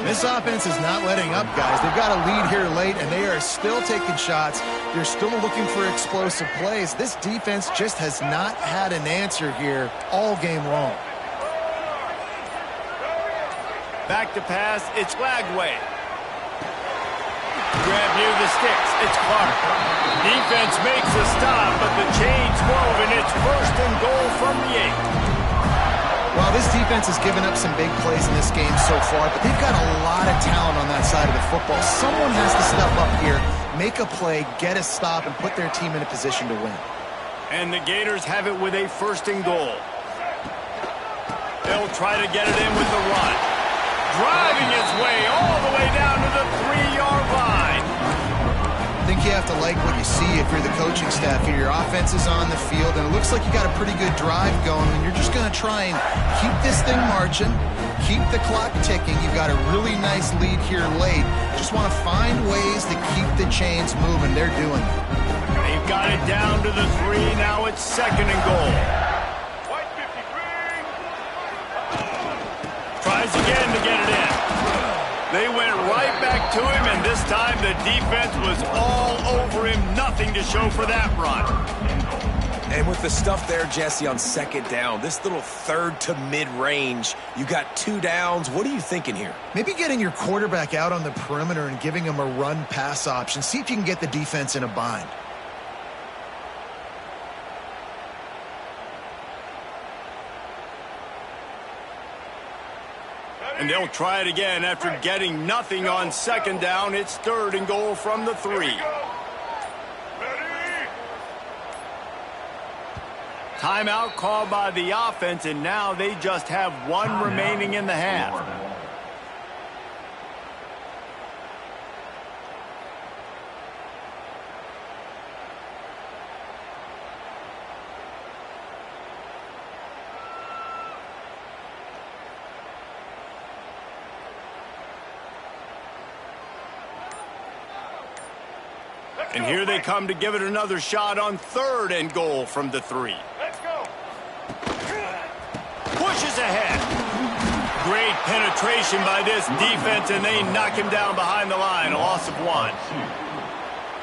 This offense is not letting up, guys. They've got a lead here late, and they are still taking shots. They're still looking for explosive plays. This defense just has not had an answer here all game long. Back to pass. It's Glagway. Grab near the sticks. It's Clark. Defense makes a stop, but the chains wove, and it's 1st and goal from the 8. Well, this defense has given up some big plays in this game so far, but they've got a lot of talent on that side of the football. Someone has to step up here make a play, get a stop, and put their team in a position to win. And the Gators have it with a 1st and goal. They'll try to get it in with the run. Driving his way all the way down to the 3-yard line. I think you have to like what you see if you're the coaching staff here. Your offense is on the field, and it looks like you got a pretty good drive going, and you're just going to try and keep this thing marching, keep the clock ticking. You've got a really nice lead here late. Just want to find ways to keep the chains moving. They're doing it. They've got it down to the 3. Now it's 2nd and goal. Tries again to get it in. They went right back to him, and this time the defense was all over him. Nothing to show for that run. And with the stuff there, Jesse, on 2nd down, this little 3rd to mid-range, you got 2 downs. What are you thinking here? Maybe getting your quarterback out on the perimeter and giving him a run-pass option. See if you can get the defense in a bind. And they'll try it again after getting nothing on 2nd down. It's 3rd and goal from the 3. Timeout called by the offense, and now they just have 1 remaining in the half. And here they come to give it another shot on 3rd and goal from the 3. Let's go. Pushes ahead. Great penetration by this defense, and they knock him down behind the line. A loss of 1.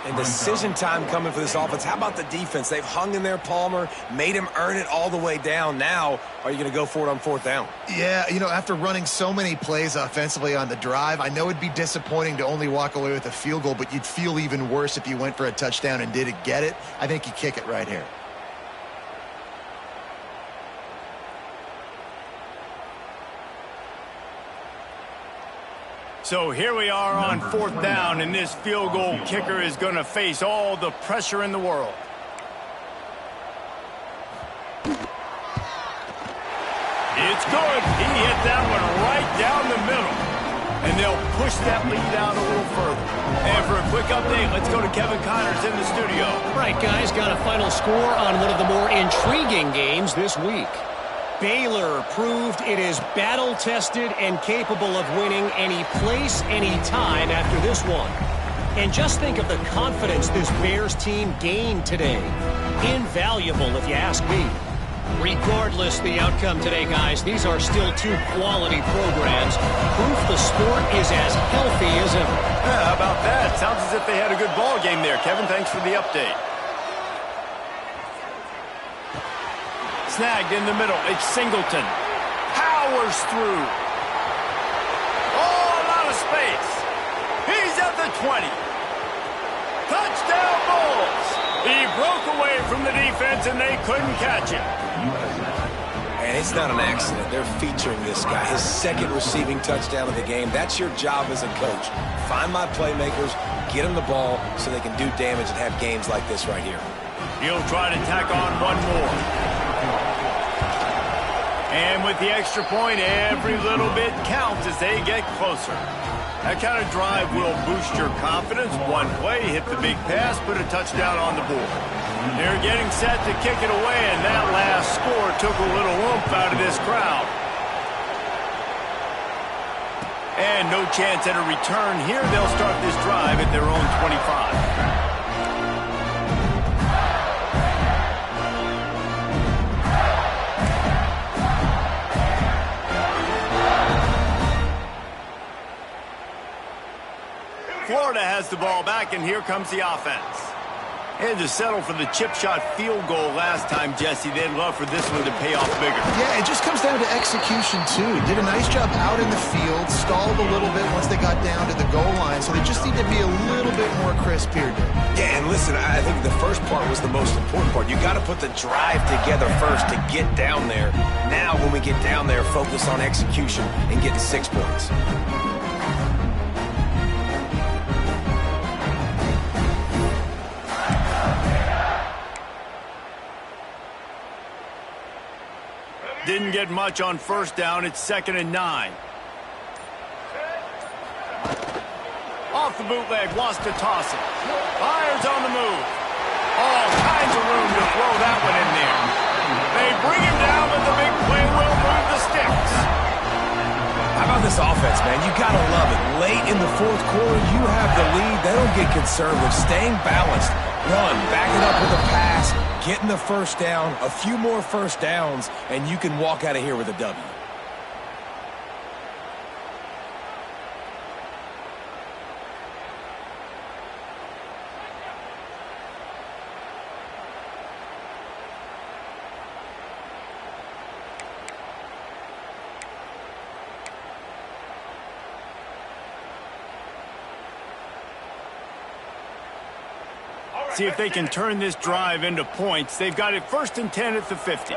And decision time coming for this offense. How about the defense? They've hung in there, Palmer, made him earn it all the way down. Now, are you going to go for it on 4th down? Yeah, you know, after running so many plays offensively on the drive, I know it'd be disappointing to only walk away with a field goal, but you'd feel even worse if you went for a touchdown and didn't get it. I think you kick it right here. So here we are on 4th down, and this field goal kicker is going to face all the pressure in the world. It's good. He hit that one right down the middle. And they'll push that lead out a little further. And for a quick update, let's go to Kevin Connors in the studio. Right, guys, got a final score on one of the more intriguing games this week. Baylor proved it is battle-tested and capable of winning any place, any time after this one. And just think of the confidence this Bears team gained today. Invaluable, if you ask me. Regardless the outcome today, guys, these are still 2 quality programs. Proof the sport is as healthy as ever. Yeah, how about that? Sounds as if they had a good ball game there. Kevin, thanks for the update. Snagged in the middle. It's Singleton. Powers through. Oh, a lot of space. He's at the 20. Touchdown Bulls. He broke away from the defense, and they couldn't catch him. And it's not an accident. They're featuring this guy. His 2nd receiving touchdown of the game. That's your job as a coach. Find my playmakers, get them the ball so they can do damage and have games like this right here. He'll try to tack on 1 more. And with the extra point, every little bit counts as they get closer. That kind of drive will boost your confidence. 1 play, hit the big pass, put a touchdown on the board. They're getting set to kick it away, and that last score took a little oomph out of this crowd. And no chance at a return here. They'll start this drive at their own 25. Florida has the ball back, and here comes the offense. And to settle for the chip shot field goal last time, Jesse, they'd love for this one to pay off bigger. Yeah, it just comes down to execution, too. Did a nice job out in the field, stalled a little bit once they got down to the goal line, so they just need to be a little bit more crisp here, Dave. Yeah, and listen, I think the first part was the most important part. You got to put the drive together first to get down there. Now, when we get down there, focus on execution and getting 6 points. didn't get much on first down. It's 2nd and 9. Off the bootleg, wants to toss it. Fires on the move. All kinds of room to throw that one in there. They bring him down, but the big play will move the sticks. How about this offense, man? You got to love it. Late in the fourth quarter, you have the lead. They don't get conservative. Staying balanced. Run, back it up with a pass, getting the first down, a few more first downs, and you can walk out of here with a W. See if they can turn this drive into points. They've got it 1st and 10 at the 50.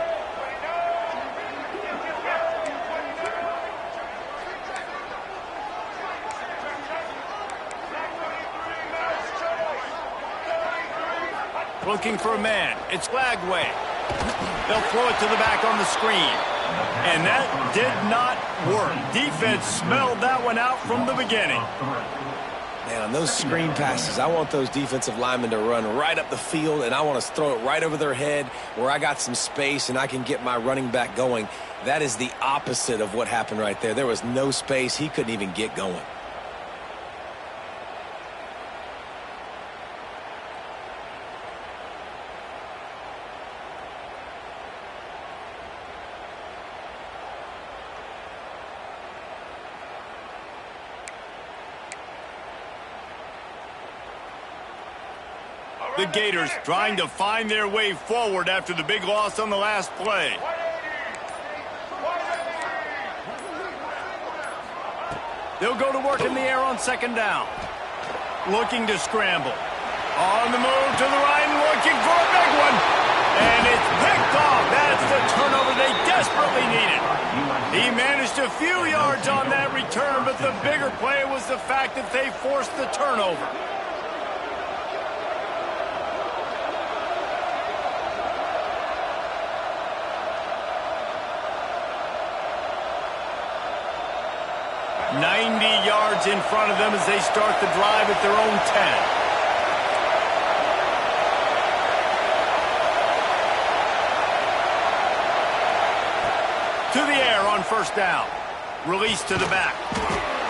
Looking for a man. It's Lagway. They'll throw it to the back on the screen. And that did not work. Defense smelled that one out from the beginning. Man, on those screen passes, I want those defensive linemen to run right up the field, and I want to throw it right over their head where I got some space and I can get my running back going. That is the opposite of what happened right there. There was no space. He couldn't even get going. The Gators trying to find their way forward after the big loss on the last play. They'll go to work in the air on 2nd down. Looking to scramble. On the move to the right, looking for a big one. And it's picked off. That's the turnover they desperately needed. He managed a few yards on that return, but the bigger play was the fact that they forced the turnover. Yards in front of them as they start the drive at their own 10. To the air on 1st down. Release to the back.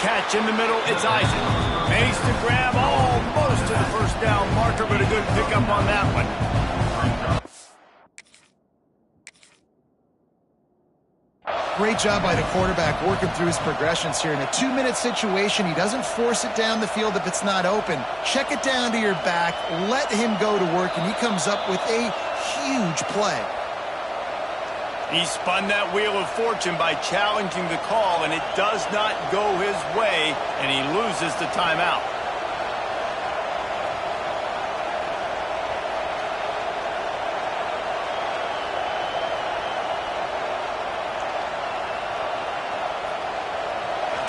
Catch in the middle, it's Isaac. Makes the grab almost to the 1st down marker, but a good pickup on that one. Great job by the quarterback working through his progressions here. In a 2-minute situation, he doesn't force it down the field if it's not open. Check it down to your back, let him go to work, and he comes up with a huge play. He spun that wheel of fortune by challenging the call, and it does not go his way, and he loses the timeout.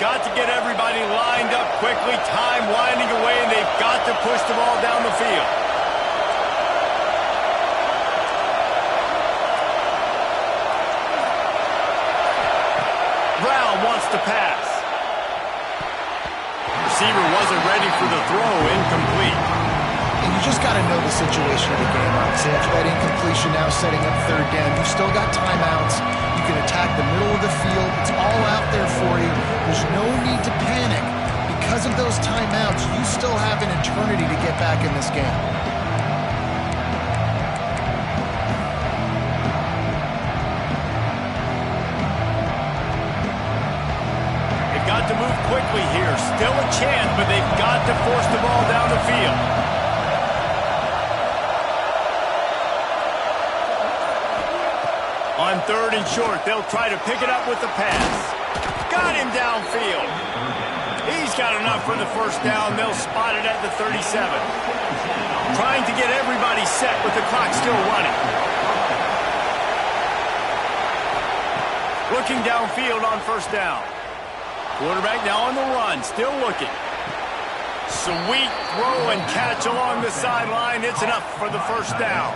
Got to get everybody lined up quickly, time winding away, and they've got to push the ball down the field. Brown wants to pass. Receiver wasn't ready for the throw, incomplete. And you just got to know the situation of the game, obviously. After that incompletion, now setting up 3rd down. You've still got timeouts. You can attack the middle of the field. It's all out there for you. There's no need to panic. Because of those timeouts, you still have an eternity to get back in this game. They've got to move quickly here. Still a chance, but they've got to force the ball down the field. On 3rd and short, they'll try to pick it up with the pass. Got him downfield. He's got enough for the 1st down. They'll spot it at the 37. Trying to get everybody set with the clock still running. Looking downfield on 1st down. Quarterback now on the run, still looking. Sweet throw and catch along the sideline. It's enough for the 1st down.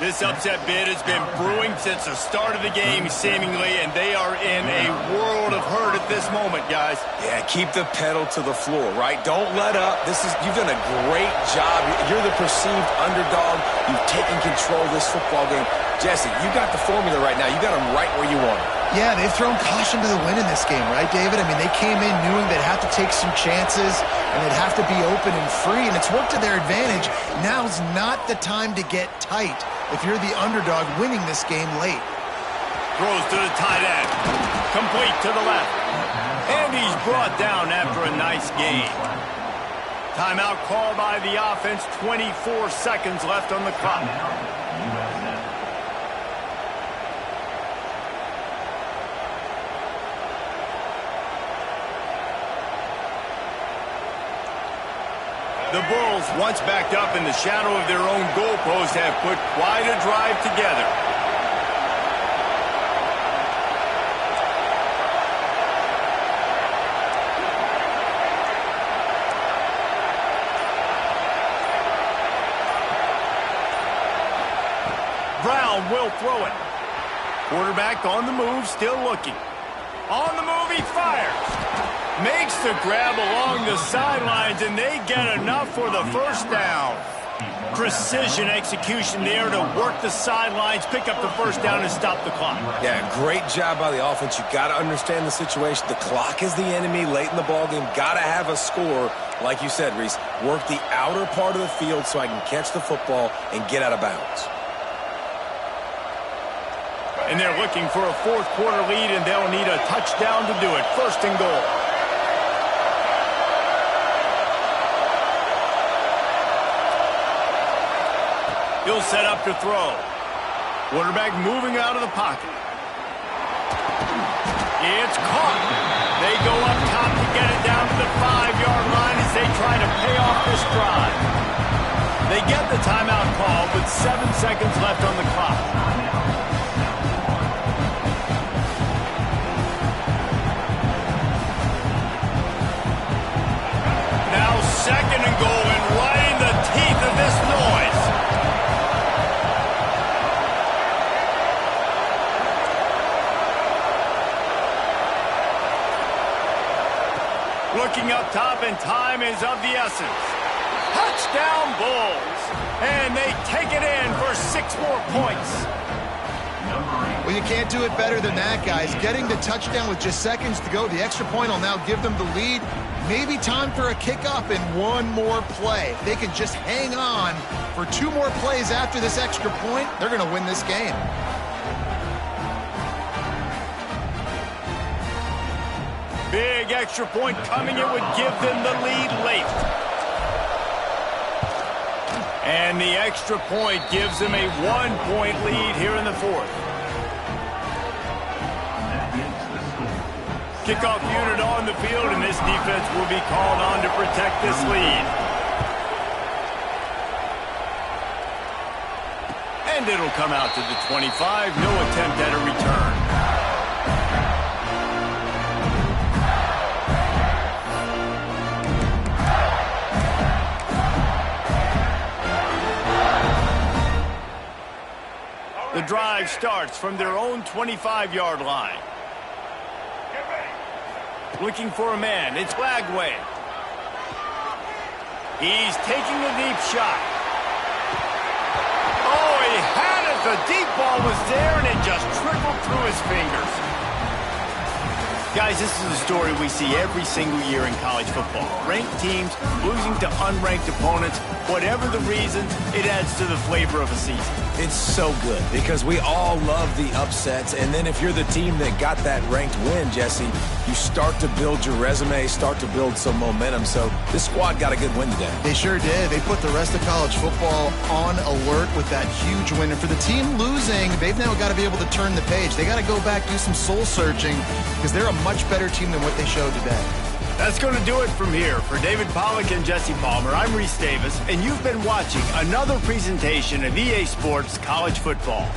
This upset bid has been brewing since the start of the game, seemingly, and they are in a world of hurt at this moment, guys. Yeah, keep the pedal to the floor, right? Don't let up. You've done a great job. You're the perceived underdog. You've taken control of this football game. Jesse, you got the formula right now. You got them right where you want them. Yeah, they've thrown caution to the wind in this game, right, David? I mean, they came in knowing they'd have to take some chances and they'd have to be open and free, and it's worked to their advantage. Now's not the time to get tight if you're the underdog winning this game late. Throws to the tight end. Complete to the left. And he's brought down after a nice gain. Timeout called by the offense. 24 seconds left on the clock. The Bulls, once backed up in the shadow of their own goalpost, have put quite a drive together. Brown will throw it. Quarterback on the move, still looking. On the move, he fires. Makes the grab along the sidelines, and they get enough for the first down. Precision execution there to work the sidelines, pick up the first down, and stop the clock. Yeah, great job by the offense. You got to understand the situation. The clock is the enemy late in the ballgame. Got to have a score, like you said, Reese. Work the outer part of the field so I can catch the football and get out of bounds. And they're looking for a fourth quarter lead, and they'll need a touchdown to do it. First and goal. He'll set up to throw. Quarterback moving out of the pocket. It's caught. They go up top to get it down to the 5-yard line as they try to pay off this drive. They get the timeout call with 7 seconds left on the clock. Now second and goal, and right in the teeth of this noise. Looking up top, and time is of the essence. Touchdown Bulls. And they take it in for 6 more points. Well, you can't do it better than that, guys. Getting the touchdown with just seconds to go. The extra point will now give them the lead. Maybe time for a kickoff and one more play. If they can just hang on for 2 more plays after this extra point, they're going to win this game. Big extra point coming. It would give them the lead late. And the extra point gives them a 1-point lead here in the fourth. Kickoff unit on the field, and this defense will be called on to protect this lead. And it'll come out to the 25. No attempt at a return. The drive starts from their own 25-yard line. Looking for a man. It's Lagway. He's taking a deep shot. Oh, he had it. The deep ball was there, and it just trickled through his fingers. Guys, this is a story we see every single year in college football. Ranked teams losing to unranked opponents. Whatever the reason, it adds to the flavor of a season. It's so good because we all love the upsets, and then if you're the team that got that ranked win, Jesse, you start to build your resume, start to build some momentum. So this squad got a good win today. They sure did. They put the rest of college football on alert with that huge win. And for the team losing, they've now got to be able to turn the page. They got to go back, do some soul searching, because they're a much better team than what they showed today. That's going to do it from here. For David Pollack and Jesse Palmer, I'm Reese Davis, and you've been watching another presentation of EA Sports College Football.